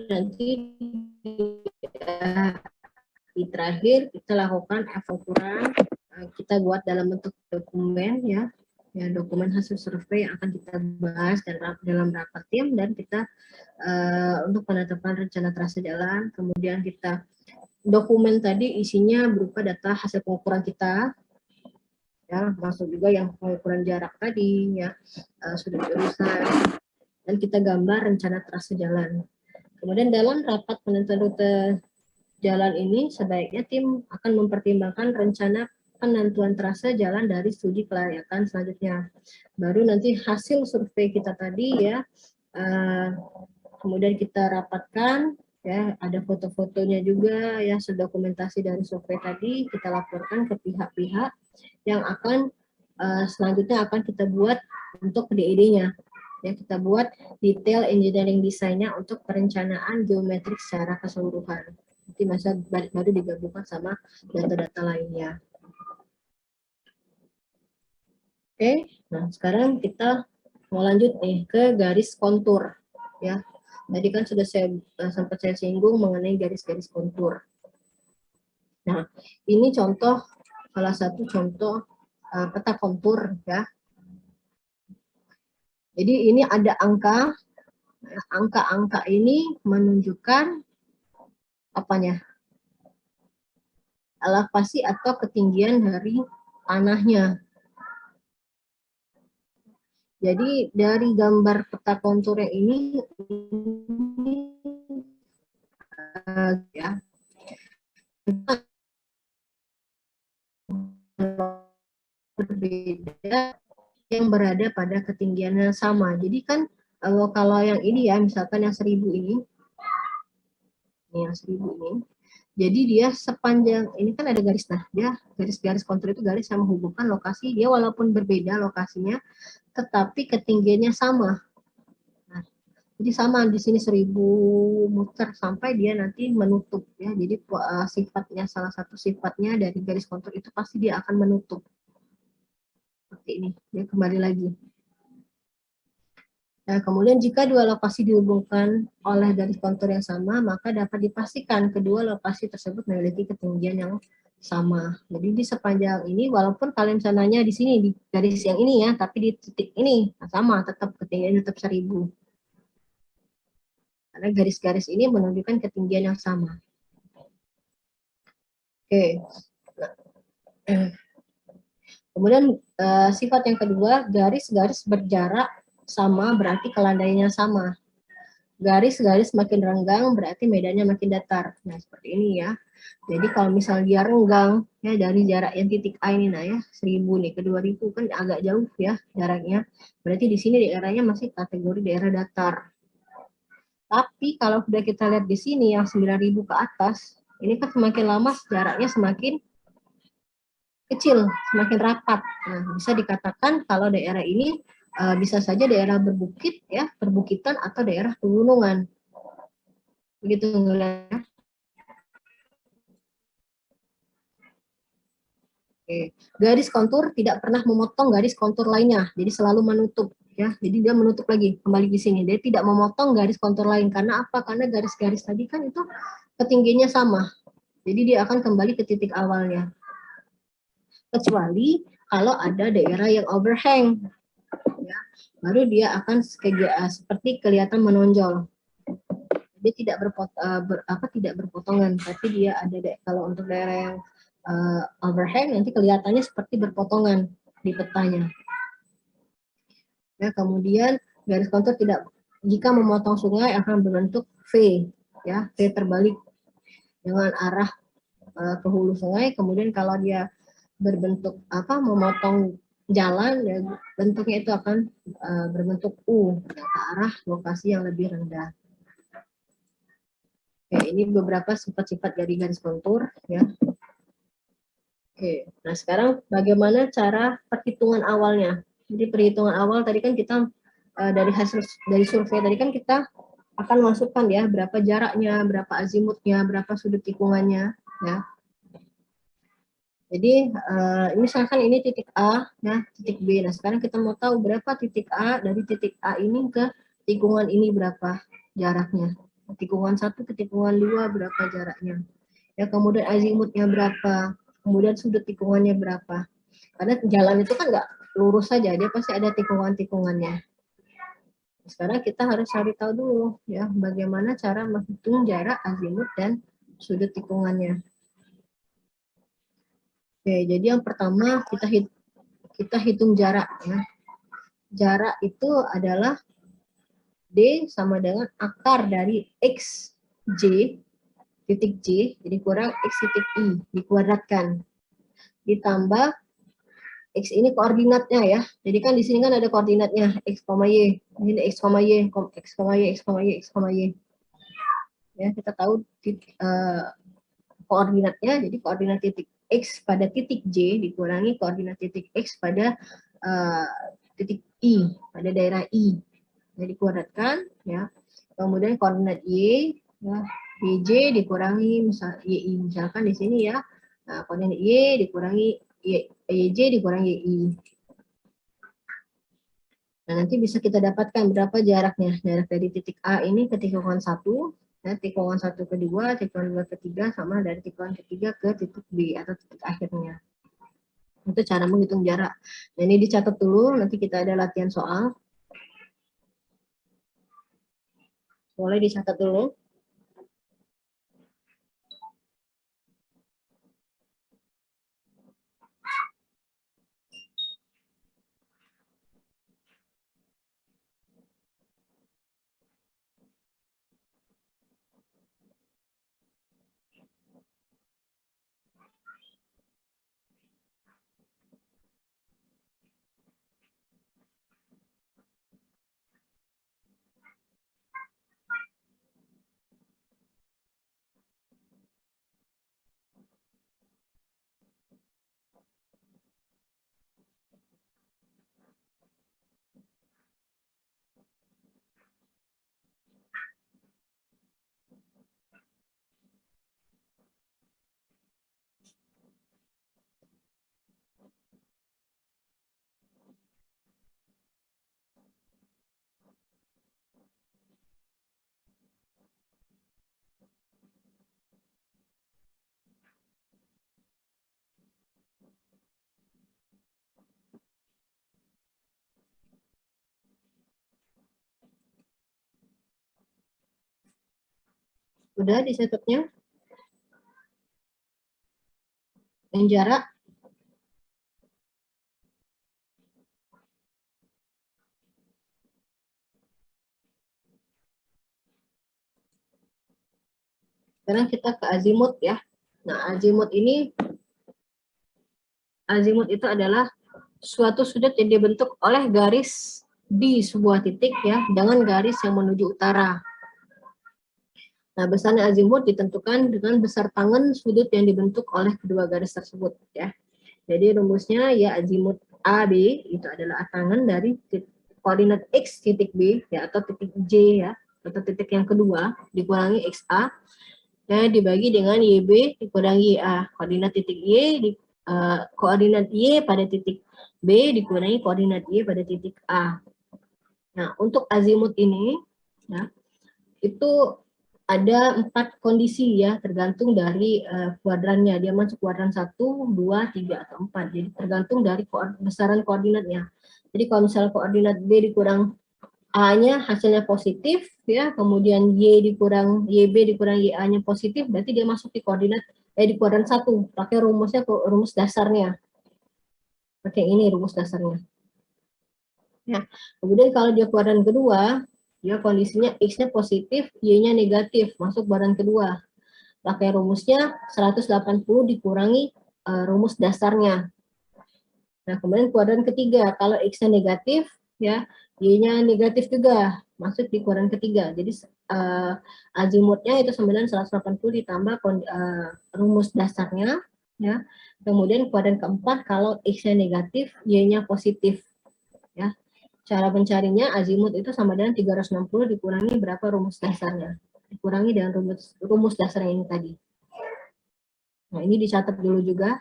Nanti di terakhir kita lakukan evaluasi, kita buat dalam bentuk dokumen ya, dokumen hasil survei yang akan kita bahas dalam rapat tim, dan kita untuk penetapan rencana trase jalan. Kemudian kita dokumen tadi isinya berupa data hasil pengukuran kita ya, masuk juga yang pengukuran jarak tadi ya, sudut jurusan, dan kita gambar rencana trase jalan. Kemudian dalam rapat penentuan rute jalan ini sebaiknya tim akan mempertimbangkan rencana penentuan trase jalan dari studi kelayakan selanjutnya. Baru nanti hasil survei kita tadi ya, kemudian kita rapatkan ya, ada foto-fotonya juga ya, sedokumentasi dari survei tadi kita laporkan ke pihak-pihak yang akan selanjutnya akan kita buat untuk DED-nya. Ya, kita buat detail engineering desainnya untuk perencanaan geometrik secara keseluruhan. Nanti masa baru digabungkan sama data-data lainnya. Oke, nah sekarang kita mau lanjut nih ke garis kontur. Ya, tadi kan sudah sempat saya singgung mengenai garis-garis kontur. Nah, ini contoh, salah satu contoh peta kontur ya. Jadi ini ada angka-angka ini menunjukkan apanya? Elevasi atau ketinggian dari tanahnya. Jadi dari gambar peta kontur yang ini ya, berbeda yang berada pada ketinggian yang sama. Jadi kan kalau yang ini ya, misalkan yang 1000 ini yang 1000 ini, jadi dia sepanjang ini kan ada garis, nah dia garis-garis kontur itu garis yang menghubungkan lokasi dia, walaupun berbeda lokasinya, tetapi ketinggiannya sama. Nah, jadi sama di sini 1000 meter sampai dia nanti menutup ya. Jadi sifatnya, salah satu sifatnya dari garis kontur itu pasti dia akan menutup. Seperti ini, dia kembali lagi. Nah, kemudian jika dua lokasi dihubungkan oleh garis kontur yang sama, maka dapat dipastikan kedua lokasi tersebut memiliki ketinggian yang sama. Jadi di sepanjang ini, walaupun kalian sananya di sini di garis yang ini ya, tapi di titik ini sama, tetap ketinggian tetap 1000. Karena garis-garis ini menunjukkan ketinggian yang sama. Oke. Kemudian sifat yang kedua, garis-garis berjarak sama berarti kelandaiannya sama. Garis-garis makin renggang berarti medannya makin datar. Nah, seperti ini ya. Jadi kalau misalnya dia renggang ya, dari jarak yang titik A ini, nah ya 1000 nih ke 2000 kan agak jauh ya jaraknya. Berarti di sini daerahnya masih kategori daerah datar. Tapi kalau sudah kita lihat di sini yang 9000 ke atas, ini kan semakin lama jaraknya semakin kecil, semakin rapat. Nah, bisa dikatakan kalau daerah ini bisa saja daerah berbukit ya, perbukitan atau daerah pegunungan. Begitu ya. Oke. Garis kontur tidak pernah memotong garis kontur lainnya, jadi selalu menutup ya. Jadi dia menutup lagi kembali di sini. Dia tidak memotong garis kontur lain karena apa? Karena garis-garis tadi kan itu ketinggiannya sama. Jadi dia akan kembali ke titik awalnya. Kecuali kalau ada daerah yang overhang, ya, baru dia akan seperti kelihatan menonjol. Dia tidak tidak berpotongan, tapi dia ada kalau untuk daerah yang overhang nanti kelihatannya seperti berpotongan di petanya. Ya, kemudian garis kontur tidak jika memotong sungai akan berbentuk V, ya, V terbalik dengan arah ke hulu sungai. Kemudian kalau dia berbentuk memotong jalan, ya, bentuknya itu akan berbentuk U ke arah lokasi yang lebih rendah. Oke, ini beberapa sifat-sifat dari garis kontur ya. Oke, nah sekarang bagaimana cara perhitungan awalnya? Jadi perhitungan awal tadi kan kita dari hasil dari survei tadi kan kita akan masukkan ya berapa jaraknya, berapa azimutnya, berapa sudut tikungannya ya. Jadi misalkan ini titik A ya, titik B. Nah, sekarang kita mau tahu berapa titik A dari titik A ini ke tikungan ini berapa jaraknya. Tikungan 1 ke tikungan 2 berapa jaraknya. Ya, kemudian azimutnya berapa, kemudian sudut tikungannya berapa. Karena jalan itu kan nggak lurus saja, dia pasti ada tikungan-tikungannya. Sekarang kita harus cari tahu dulu ya bagaimana cara menghitung jarak, azimut dan sudut tikungannya. Oke, jadi yang pertama kita hitung jarak ya. Jarak itu adalah D sama dengan akar dari X J titik J, jadi kurang X titik I dikuadratkan. Ditambah X ini koordinatnya ya. Jadi kan di sini kan ada koordinatnya X, Y. Ini X, Y, X, Y, X, Y, X, Y. Ya, kita tahu koordinatnya, jadi koordinat titik X pada titik J dikurangi koordinat titik X pada titik I, pada daerah I. Jadi dikuadratkan ya. Kemudian koordinat Y ya, YJ dikurangi YI, misalkan di sini ya. Nah, koordinat Y dikurangi YJ dikurangi YI. Nah, nanti bisa kita dapatkan berapa jaraknya. Jarak dari titik A ini ke tikungan 1, ya, tikungan 1 ke 2, tikungan 2 ke 3, sama dari tikungan ketiga ke titik B atau titik akhirnya. Itu cara menghitung jarak. Nah, ini dicatat dulu, nanti kita ada latihan soal. Boleh dicatat dulu. Udah dicatatnya? Yang jarak? Sekarang kita ke azimut ya. Nah, azimut itu adalah suatu sudut yang dibentuk oleh garis di sebuah titik ya, dengan garis yang menuju utara. Nah, besarnya azimut ditentukan dengan besar tangan sudut yang dibentuk oleh kedua garis tersebut ya. Jadi rumusnya ya azimut AB itu adalah atangan dari koordinat X titik B ya atau titik J ya atau titik yang kedua dikurangi XA ya dibagi dengan YB dikurangi YA. Koordinat titik Y koordinat Y pada titik B dikurangi koordinat Y pada titik A. Nah, untuk azimut ini ya itu ada 4 kondisi ya, tergantung dari kuadrannya. Dia masuk kuadran 1, 2, 3, atau 4. Jadi tergantung dari besaran koordinatnya. Jadi kalau misalnya koordinat B dikurang A-nya hasilnya positif, ya, kemudian YB dikurang YA-nya positif, berarti dia masuk di di kuadran 1. Pakai rumus dasarnya. Pakai ini rumus dasarnya. Ya, kemudian kalau dia kuadran kedua, dia kondisinya X-nya positif, Y-nya negatif, masuk kuadran kedua. Pakai rumusnya 180 dikurangi rumus dasarnya. Nah, kemudian kuadran ketiga, kalau X-nya negatif, ya, Y-nya negatif juga, masuk di kuadran ketiga. Jadi azimutnya itu 180 ditambah rumus dasarnya, ya. Kemudian kuadran keempat, kalau X-nya negatif, Y-nya positif, ya. Cara mencarinya azimut itu sama dengan 360 dikurangi berapa rumus dasarnya. Dikurangi dengan rumus dasar ini tadi. Nah, ini dicatat dulu juga.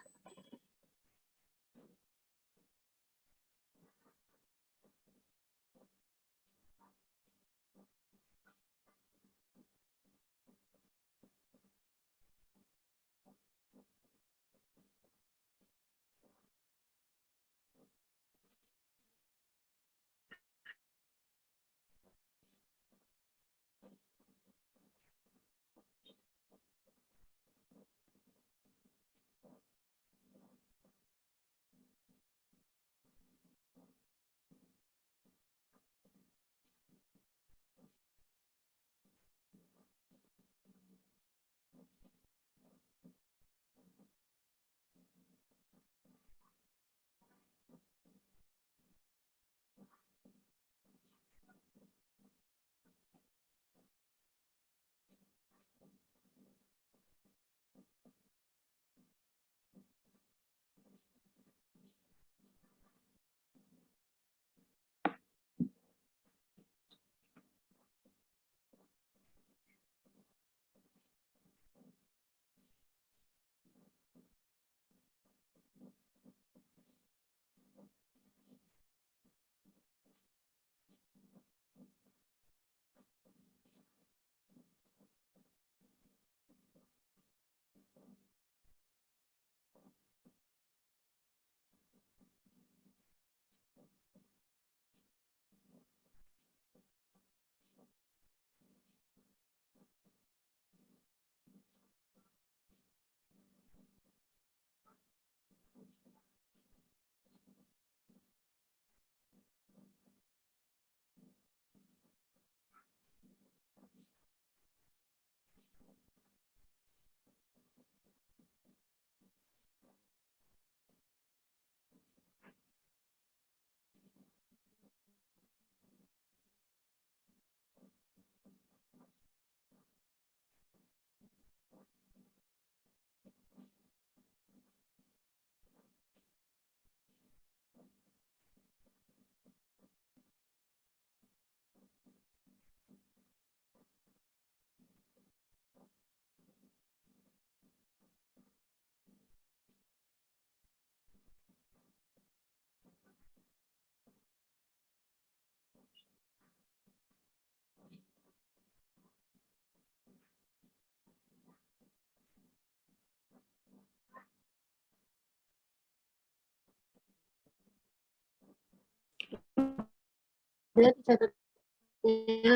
Dia dicatatnya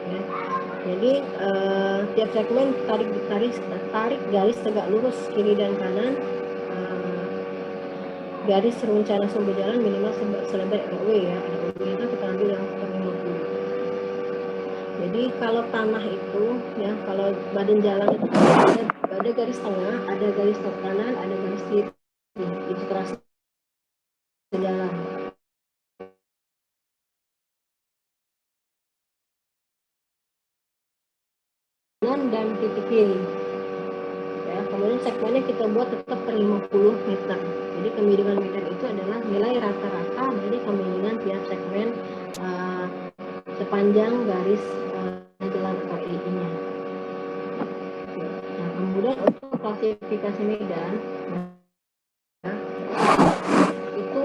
Ya. Jadi tiap segmen tarik garis tegak lurus kiri dan kanan, garis rencana sumber jalan minimal selebar RW ya. RW itu kita ambil yang per 50. Jadi kalau tanah itu ya, kalau badan jalan itu ada garis tengah, ada garis kanan, ada garis kiri. Itu trase jalan. Dan titik kiri. Ya, kemudian segmennya kita buat tetap per 50 meter. Jadi kemiringan meter itu adalah nilai rata-rata dari kemiringan tiap segmen sepanjang garis jalan atau EI-nya. Nah, kemudian untuk klasifikasi medan, itu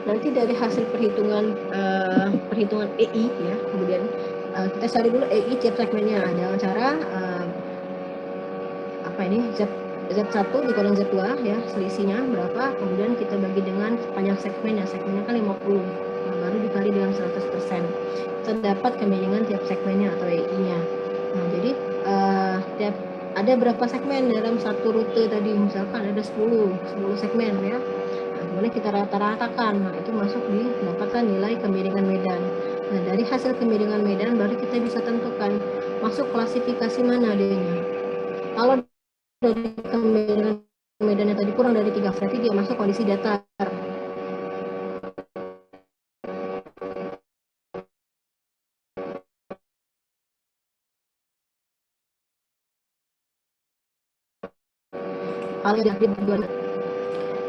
nanti dari hasil perhitungan EI ya, kemudian kita cari dulu EI tiap segmennya dengan cara Z1 dikali Z2 ya, selisihnya berapa, kemudian kita bagi dengan panjang segmennya kan 50, nah, baru dikali dengan 100%, kita dapat kemiringan tiap segmennya atau EI-nya. Nah, jadi ada berapa segmen dalam satu rute tadi, misalkan ada 10 segmen ya. Nah, kemudian kita rata-ratakan, nah itu masuk dapatkan nilai kemiringan medan. Nah, dari hasil kemiringan medan baru kita bisa tentukan masuk klasifikasi mana adanya. Kalau dari kemiringan medannya tadi kurang dari 3, berarti dia masuk kondisi datar. Kalau diambil berdua,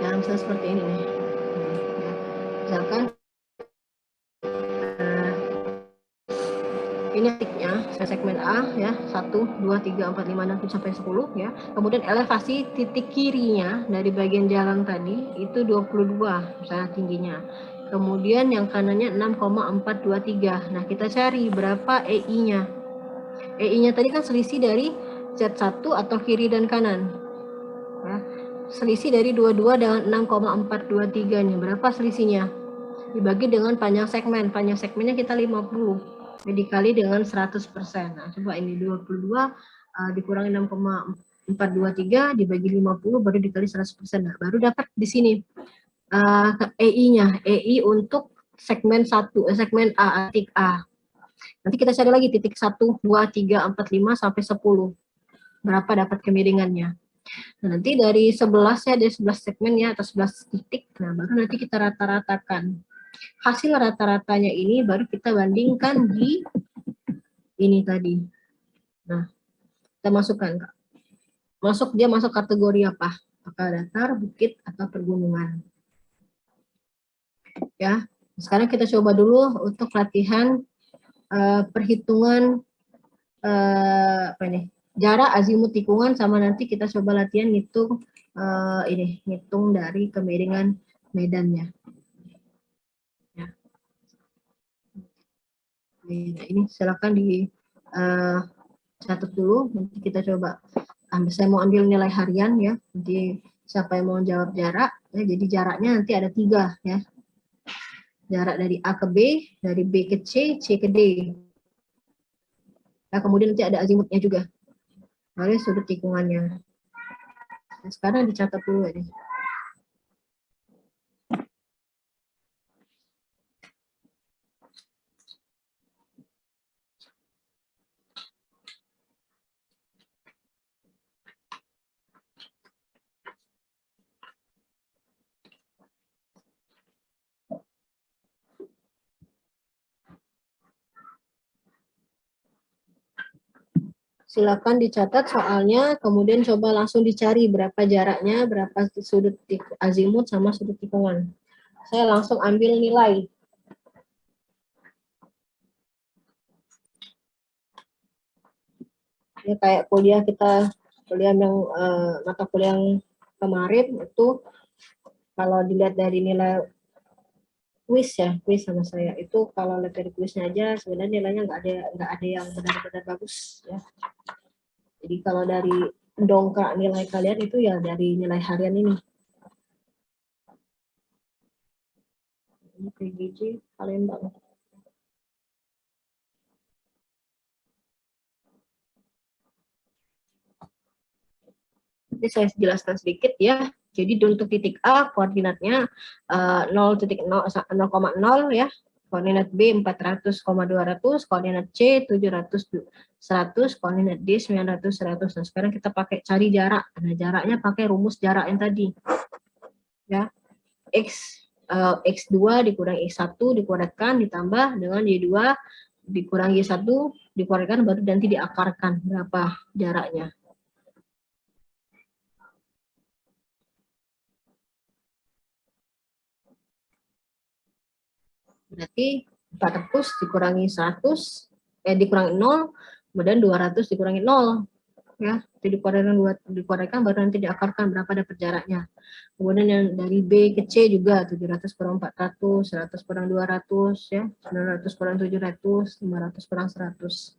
ya misalnya seperti ini nih, misalkan ini titiknya segmen A ya, 1, 2, 3, 4, 5, 6 sampai 10 ya. Kemudian elevasi titik kirinya dari bagian jalan tadi itu 22 misalnya tingginya. Kemudian yang kanannya 6,423. Nah, kita cari berapa EI-nya. EI-nya tadi kan selisih dari Z1 atau kiri dan kanan. Ya, selisih dari 22 dengan 6,423 nih, berapa selisihnya? Dibagi dengan panjang segmennya kita 50, dikali dengan 100%. Nah, coba ini 22 dikurangi 6,423 dibagi 50 baru dikali 100%. Nah, baru dapat di sini EI-nya, EI untuk segmen 1, segmen A, titik A. Nanti kita cari lagi titik 1, 2, 3, 4, 5 sampai 10. Berapa dapat kemiringannya? Nah, nanti dari 11 ya, dari 11 segmen ya atau 11 titik, nah baru nanti kita rata-ratakan. Hasil rata-ratanya ini baru kita bandingkan di ini tadi. Nah, kita masukkan. Dia masuk kategori apa? Apakah datar, bukit, atau pergunungan. Ya, sekarang kita coba dulu untuk latihan perhitungan jarak azimut tikungan, sama nanti kita coba latihan ngitung ngitung dari kemiringan medannya. Ya. Nah, ini silakan dicatat dulu, nanti kita coba. Saya mau ambil nilai harian ya, nanti siapa yang mau jawab jarak, ya, jadi jaraknya nanti ada 3 ya. Jarak dari A ke B, dari B ke C, C ke D. Nah, kemudian nanti ada azimutnya juga. Lalu sudut tikungannya. Nah, sekarang dicatat dulu ini. Silakan dicatat soalnya, kemudian coba langsung dicari berapa jaraknya, berapa sudut azimut sama sudut tikungan. Saya langsung ambil nilai. Ya, kayak kuliah yang mata kuliah yang kemarin itu, kalau dilihat dari nilai kuis sama saya itu, kalau lihat dari kuisnya aja sebenarnya nilainya nggak ada yang benar-benar bagus ya. Jadi kalau dari dongkrak nilai kalian itu ya dari nilai harian ini. Ini PGJ Palembang. Nanti saya jelaskan sedikit ya. Jadi untuk titik A koordinatnya 0,0 ya. Koordinat B 400,200, koordinat C 700, 100, koordinat D 900, 100. Nah, sekarang kita pakai cari jarak. Nah, jaraknya pakai rumus jarak yang tadi. Ya. X2 dikurangi X1 dikuadratkan ditambah dengan Y2 dikurangi Y1 dikuadratkan baru nanti diakarkan berapa jaraknya. Berarti 400 dikurangi 100 dikurangi 0 kemudian 200 dikurangi 0 ya, itu dikuadratkan baru nanti diakarkan berapa dapat jaraknya. Kemudian yang dari B ke C juga 700 kurang 400, 100 kurang 200 ya, 900 kurang 700, 500 kurang 100.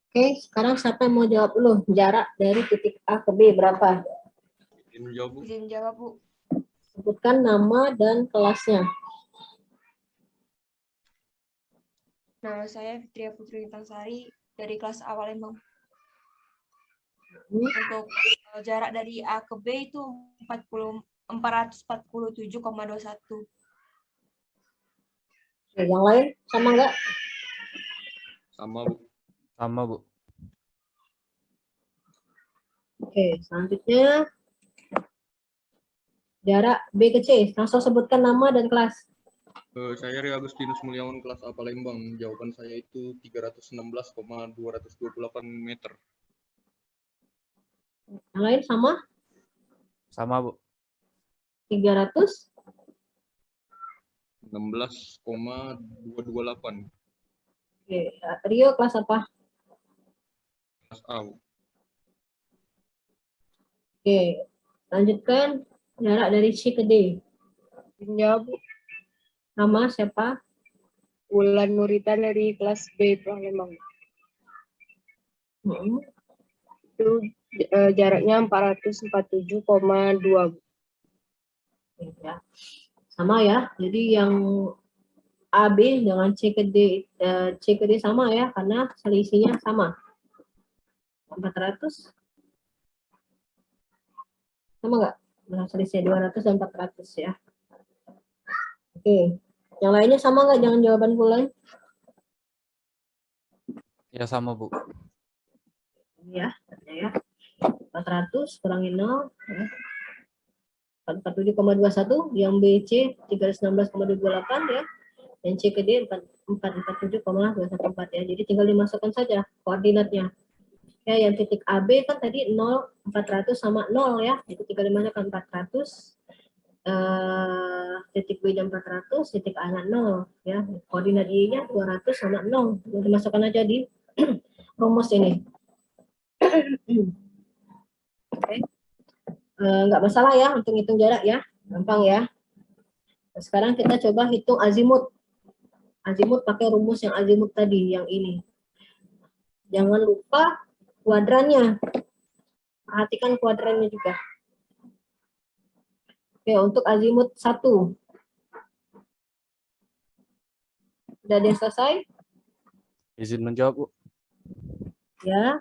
Oke, sekarang siapa yang mau jawab dulu? Jarak dari titik A ke B berapa? Izin jawab, Bu. Izin jawab, Bu. Sebutkan nama dan kelasnya. Nama saya Fitria Putri Intansari dari kelas A Palembang. Hmm. Untuk jarak dari A ke B itu 447,21. Yang lain sama nggak? Sama, Bu. Sama, Bu. Oke, selanjutnya jarak B ke C. Langsung sebutkan nama dan kelas. Saya Ria Agustinus Mulyawan kelas A Palembang. Jawaban saya itu 316,228 meter. Yang lain sama? Sama, Bu. 300? 16,228 Oke, Rio kelas apa? kelas A, Bu. Oke, lanjutkan jarak dari C ke D. Jawab, Bu. Nama siapa? Wulan Nurita dari kelas B Palembang. Hmm. Itu jaraknya 447,2. Oke, ya. Sama ya. Jadi yang AB dengan C ke D, sama ya, karena selisihnya sama. 400 sama nggak? Nah, selisih 200 dan 400 ya. Oke, yang lainnya sama nggak? Jangan jawaban bulan. Ya, sama, Bu. Ya, ya. 400 kurangi 0 ya. 447,21, yang B C 316,228 ya. Dan C ke D 447,214 ya. Jadi tinggal dimasukkan saja koordinatnya. Ya, yang titik AB kan tadi 0, 400 sama 0 ya. Jadi tinggal dimasukkan 400, titik B nya 400, titik A nya 0 ya. Koordinat Y-nya 200 sama 0. Jadi dimasukkan aja di rumus ini. Oke. Nggak masalah ya untuk hitung jarak ya. Gampang ya. Nah, sekarang kita coba hitung azimut. Azimut pakai rumus yang azimut tadi, yang ini. Jangan lupa kuadrannya. Perhatikan kuadrannya juga. Oke, untuk azimut 1. Sudah ada yang selesai? Izin menjawab, Bu. Ya,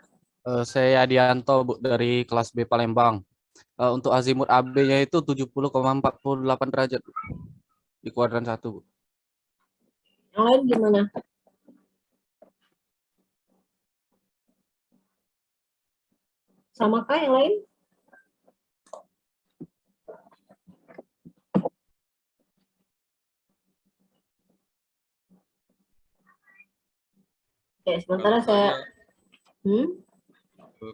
Saya Adianto, Bu, dari kelas B Palembang. Untuk azimut AB-nya itu 70,48 derajat, Bu, di kuadran 1, Bu. yang lain gimana? Sama kah yang lain? Oke, sementara Kalau saya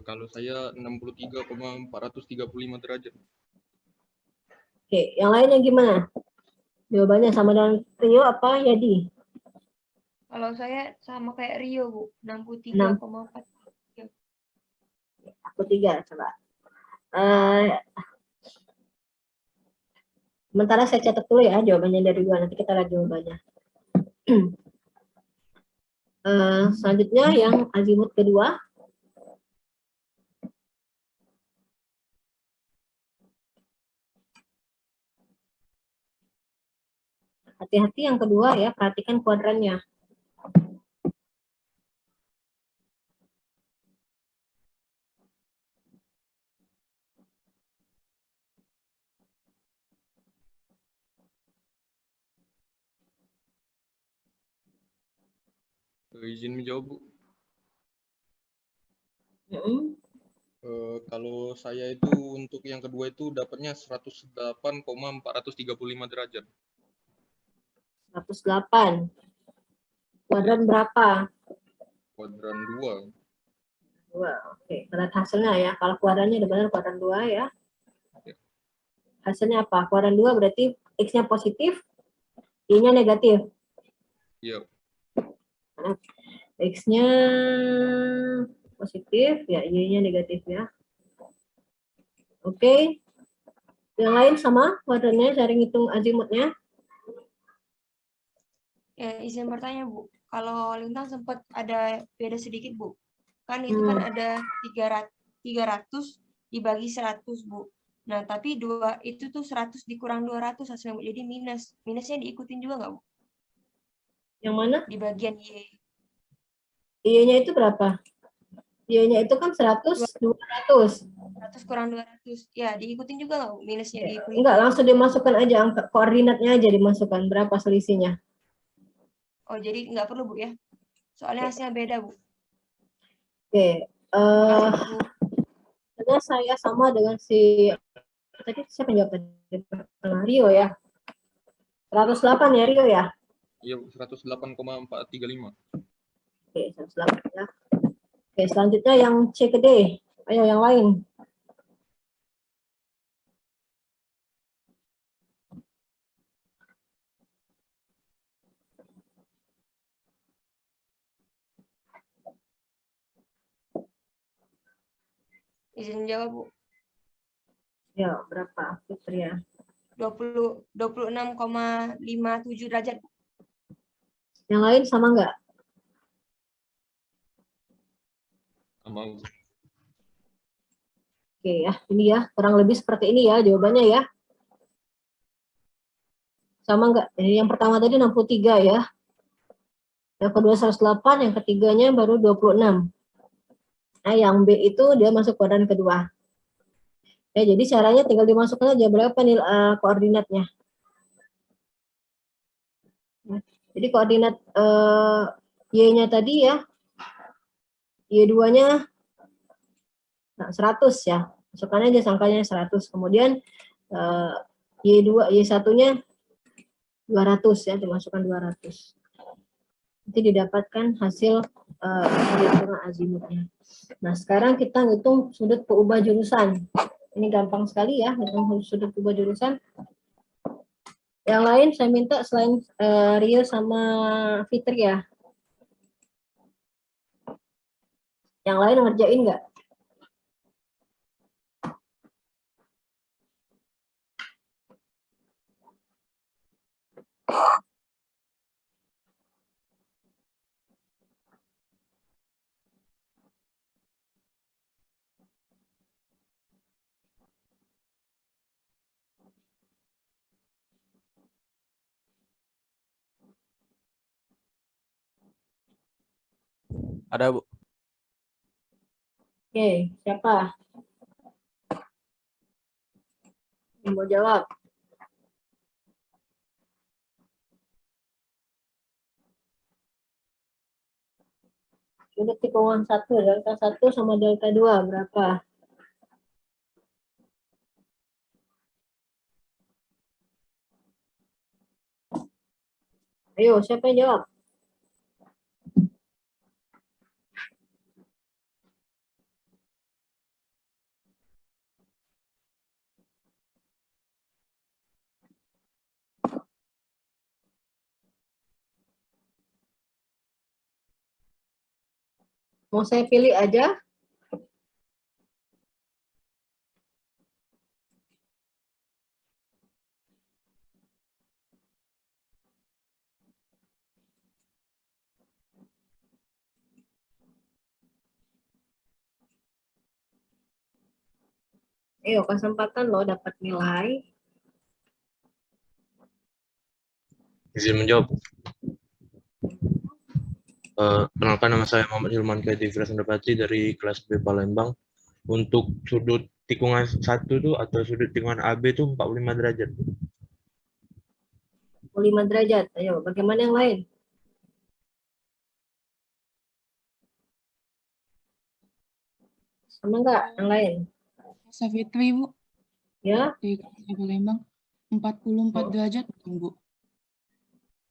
kalau saya 63,435 derajat. Oke, yang lainnya gimana? Jawabannya sama dengan Rio apa Yadi? Kalau saya sama kayak Rio, Bu, 6. 63,4. Aku 3, coba. Sementara saya catat dulu ya jawabannya dari dua, nanti kita lihat jawabannya. Selanjutnya yang azimut kedua. Hati-hati yang kedua ya, perhatikan kuadrannya. Izin menjawab, Bu. Kalau saya itu untuk yang kedua itu dapatnya 108,435 derajat. 108. Kuadran berapa? Kuadran 2. 2. Oke, kita lihat hasilnya ya. Kalau kuadrannya udah benar kuadran 2 ya. Hasilnya apa? Kuadran 2 berarti X-nya positif, Y-nya negatif. Iya. X-nya positif, ya Y-nya negatif ya. Oke. Yang lain sama kuadrannya, saya ngitung azimutnya. Ya, izin bertanya, Bu. Kalau lintang sempat ada beda sedikit, Bu. Kan itu kan ada 300 dibagi 100, Bu. Nah, tapi itu tuh 100 dikurang 200 hasilnya, Bu. Jadi minus. Minusnya diikutin juga nggak, Bu? Yang mana? Di bagian Y. Y-nya itu berapa? Y-nya itu kan 100, 200. 100 kurang 200. Ya, diikutin juga nggak, Bu? Minusnya Ya, diikutin. enggak, langsung dimasukkan aja angka koordinatnya aja dimasukkan. Berapa selisihnya? Oh, jadi nggak perlu, Bu, ya? Soalnya hasilnya beda, Bu. Oke. Makasih, Bu. Saya sama dengan si tadi siapa yang jawab tadi? Rio ya. 108 ya Rio ya. Iya, 108,435. Oke, 108 ya. Oke, selanjutnya yang C ke D. Ayo yang lain. Izin jawab, Bu. Ya, berapa Fitri ya? 26,57 derajat. Yang lain sama nggak? Sama. Oke ya, ini ya kurang lebih seperti ini ya jawabannya ya. Sama nggak? Jadi yang pertama tadi 63 ya. Yang kedua 108, yang ketiganya baru 26. Nah, yang B itu dia masuk kuadran kedua. Ya, jadi caranya tinggal dimasukkan aja berapa nih koordinatnya. Jadi koordinat Y-nya tadi ya, Y2-nya 100 ya. Masukkan aja angkanya 100. Kemudian Y2, Y1-nya 200 ya, dimasukkan 200. Nanti didapatkan hasil perhitungan azimutnya. Nah, sekarang kita ngitung sudut peubah jurusan. Ini gampang sekali ya, ngitung sudut peubah jurusan. Yang lain saya minta selain Rio sama Fitri ya. Yang lain ngerjain nggak? Ada, Bu. Oke, siapa yang mau jawab? Sudut tikungan 1, delta 1 sama delta 2 berapa? Ayo, siapa yang jawab? Mau saya pilih aja? Ayo, kesempatan lo dapat nilai. Izin menjawab. Kenalkan, nama saya Muhammad Hilman Kaiti Firasandapati dari kelas B Palembang. Untuk sudut tikungan 1 tuh atau sudut tikungan AB itu 45 derajat. 5 derajat. Ayo, bagaimana yang lain? Sama enggak yang lain? Savitri, Bu, Ya, di Palembang. 44 derajat, Bu.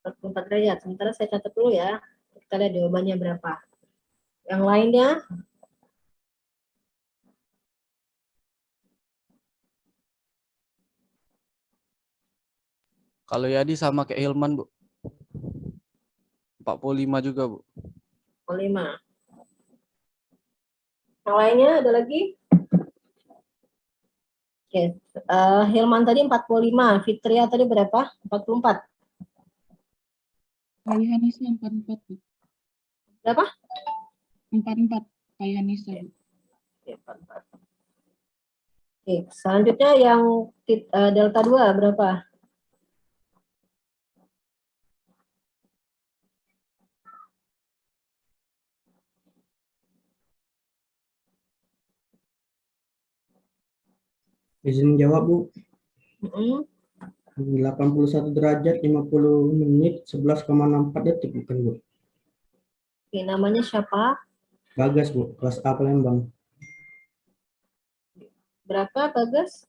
44 derajat. Sementara saya catat dulu ya. Kita lihat jawabannya berapa. Yang lainnya, Kalau Yadi sama kayak Hilman, Bu. 45 juga, Bu. 5. Yang lainnya ada lagi? Oke, Hilman tadi 45, Fitria tadi berapa? 44. Kaya Nisa 44, Bu. Berapa? 44, Kaya Nisa, Bu. Oke, 44. Oke, selanjutnya yang delta 2 berapa? Izin jawab, Bu. 81 derajat 50 menit 11,64 detik, bukan, Bu? Oke, namanya siapa? Bagas, Bu, kelas A Palembang. Berapa, Bagas?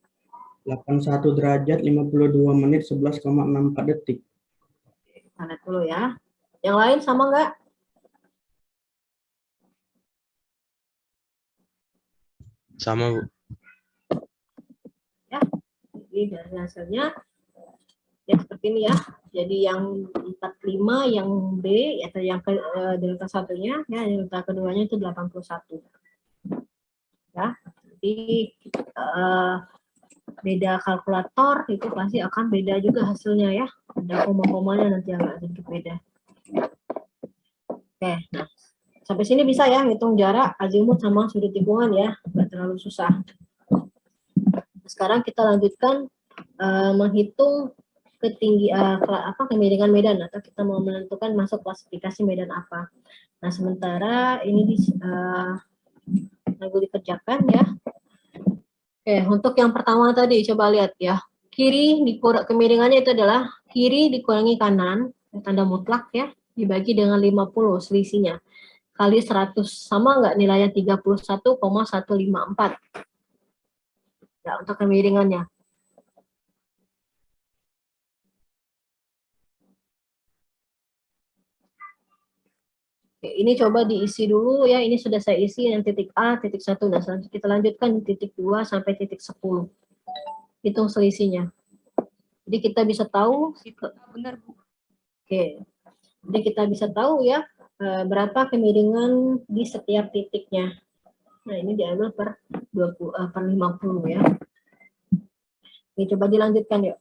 81 derajat 52 menit 11,64 detik. Kita lihat dulu ya. Yang lain sama nggak? Sama, Bu. Jadi dari hasilnya ya seperti ini ya. Jadi yang 45, yang B atau yang delta satunya, ya delta keduanya itu 81. Ya, jadi beda kalkulator itu pasti akan beda juga hasilnya ya. Ada koma-komanya nanti agak sedikit beda. Oke, nah sampai sini bisa ya hitung jarak azimut sama sudut tikungan ya, nggak terlalu susah. Sekarang kita lanjutkan menghitung kemiringan medan atau kita mau menentukan masuk klasifikasi medan apa. Nah sementara ini dikerjakan ya. Oke, untuk yang pertama tadi coba lihat ya, kemiringannya itu adalah kiri dikurangi kanan, tanda mutlak ya, dibagi dengan 50 selisihnya kali 100, sama nggak nilainya 31,154 ya untuk kemiringannya. Oke, ini coba diisi dulu ya. Ini sudah saya isi yang titik A, titik 1. Nah, selanjutnya kita lanjutkan di titik 2 sampai titik 10. Hitung selisihnya. Jadi kita bisa tahu. Benar, Bu. Oke. Jadi kita bisa tahu ya berapa kemiringan di setiap titiknya. Nah, ini diambil per 50 ya. Oke, coba dilanjutkan yuk.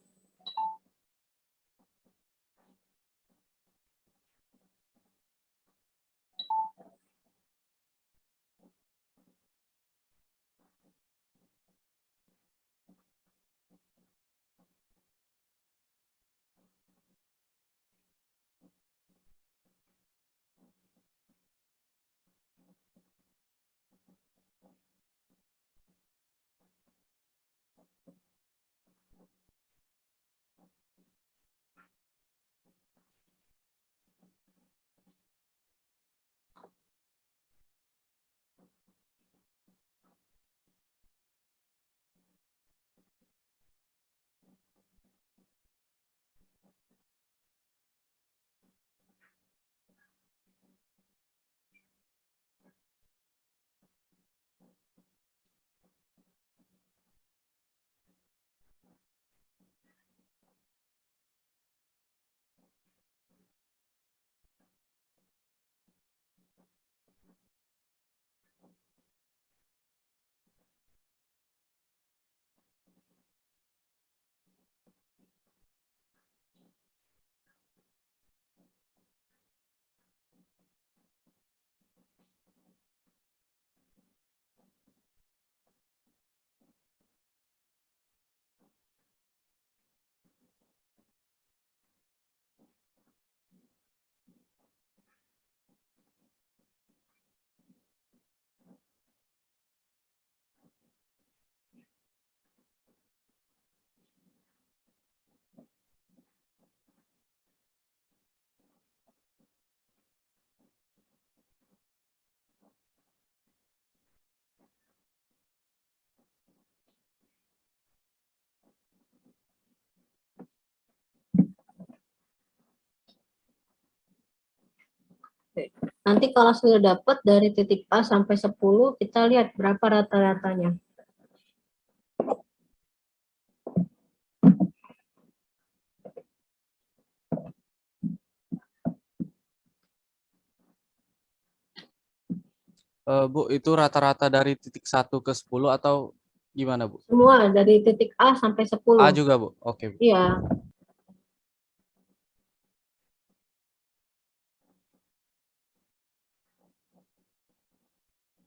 Nanti kalau sudah dapat dari titik A sampai 10, kita lihat berapa rata-ratanya. Bu, itu rata-rata dari titik 1 ke 10 atau gimana, Bu? Semua dari titik A sampai 10. A juga, Bu? Oke, Bu. Iya.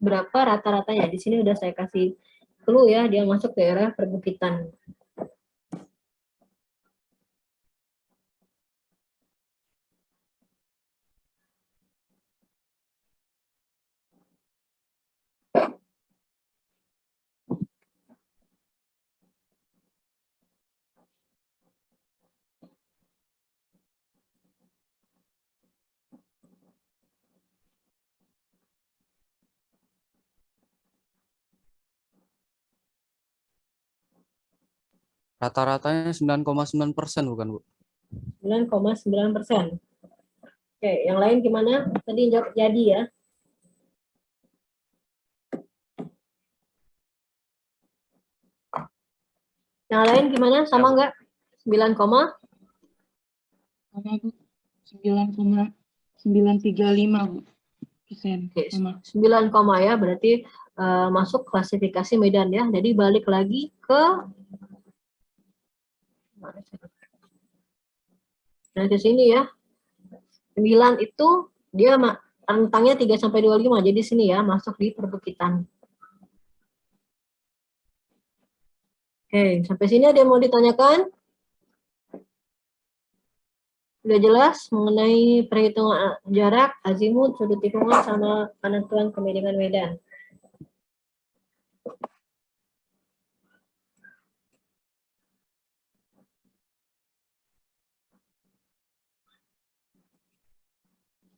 Berapa rata-ratanya? Di sini udah saya kasih clue ya, dia masuk daerah perbukitan. Rata-ratanya 9,9% bukan, Bu? 9,9%. Oke, yang lain gimana? Tadi jawab jadi ya. Yang lain gimana? Sama nggak? 9, Sama Bu. 9,935 Bu. Persen. Oke, Sama. 9, ya, berarti masuk klasifikasi Medan ya. Jadi balik lagi ke ke sini ya. 9 itu dia rentangnya 3 sampai 25. Jadi sini ya, masuk di perbukitan. Oke, sampai sini ada yang mau ditanyakan? Sudah jelas mengenai perhitungan jarak, azimut, sudut tikungan, sama penentuan kemiringan medan.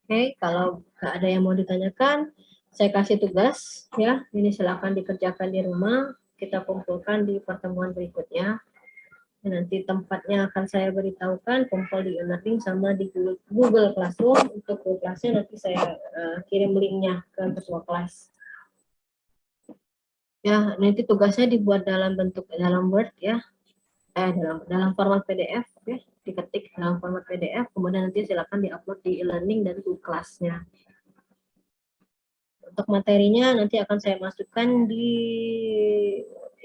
Oke, kalau nggak ada yang mau ditanyakan, saya kasih tugas ya. Ini silakan dikerjakan di rumah. Kita kumpulkan di pertemuan berikutnya. Nanti tempatnya akan saya beritahukan, kumpul di e-learning sama di Google Classroom. Untuk Google Classnya nanti saya kirim linknya ke ketua kelas. Ya, nanti tugasnya dibuat dalam Word ya, dalam format PDF ya, diketik dalam format PDF, kemudian nanti silakan diupload di e-learning dan Google Class-nya. Untuk materinya nanti akan saya masukkan di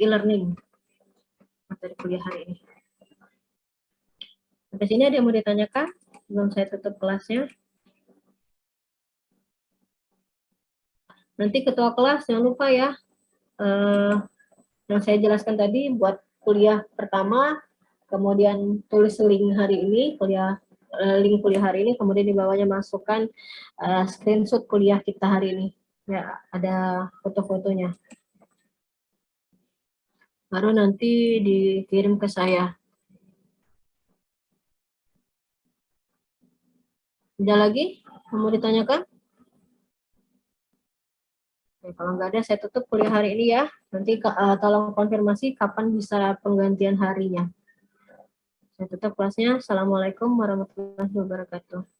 e-learning materi kuliah hari ini. Sampai sini ada yang mau ditanyakan sebelum saya tutup kelasnya? Nanti ketua kelas jangan lupa ya, yang saya jelaskan tadi buat kuliah pertama, kemudian tulis link hari ini, link kuliah hari ini, kemudian di bawahnya masukkan screenshot kuliah kita hari ini. Ya, ada foto-fotonya. Baru nanti dikirim ke saya. Ada lagi yang mau ditanyakan? Oke, kalau nggak ada, saya tutup kuliah hari ini ya. Nanti tolong konfirmasi kapan bisa penggantian harinya. Saya tutup kelasnya. Assalamualaikum warahmatullahi wabarakatuh.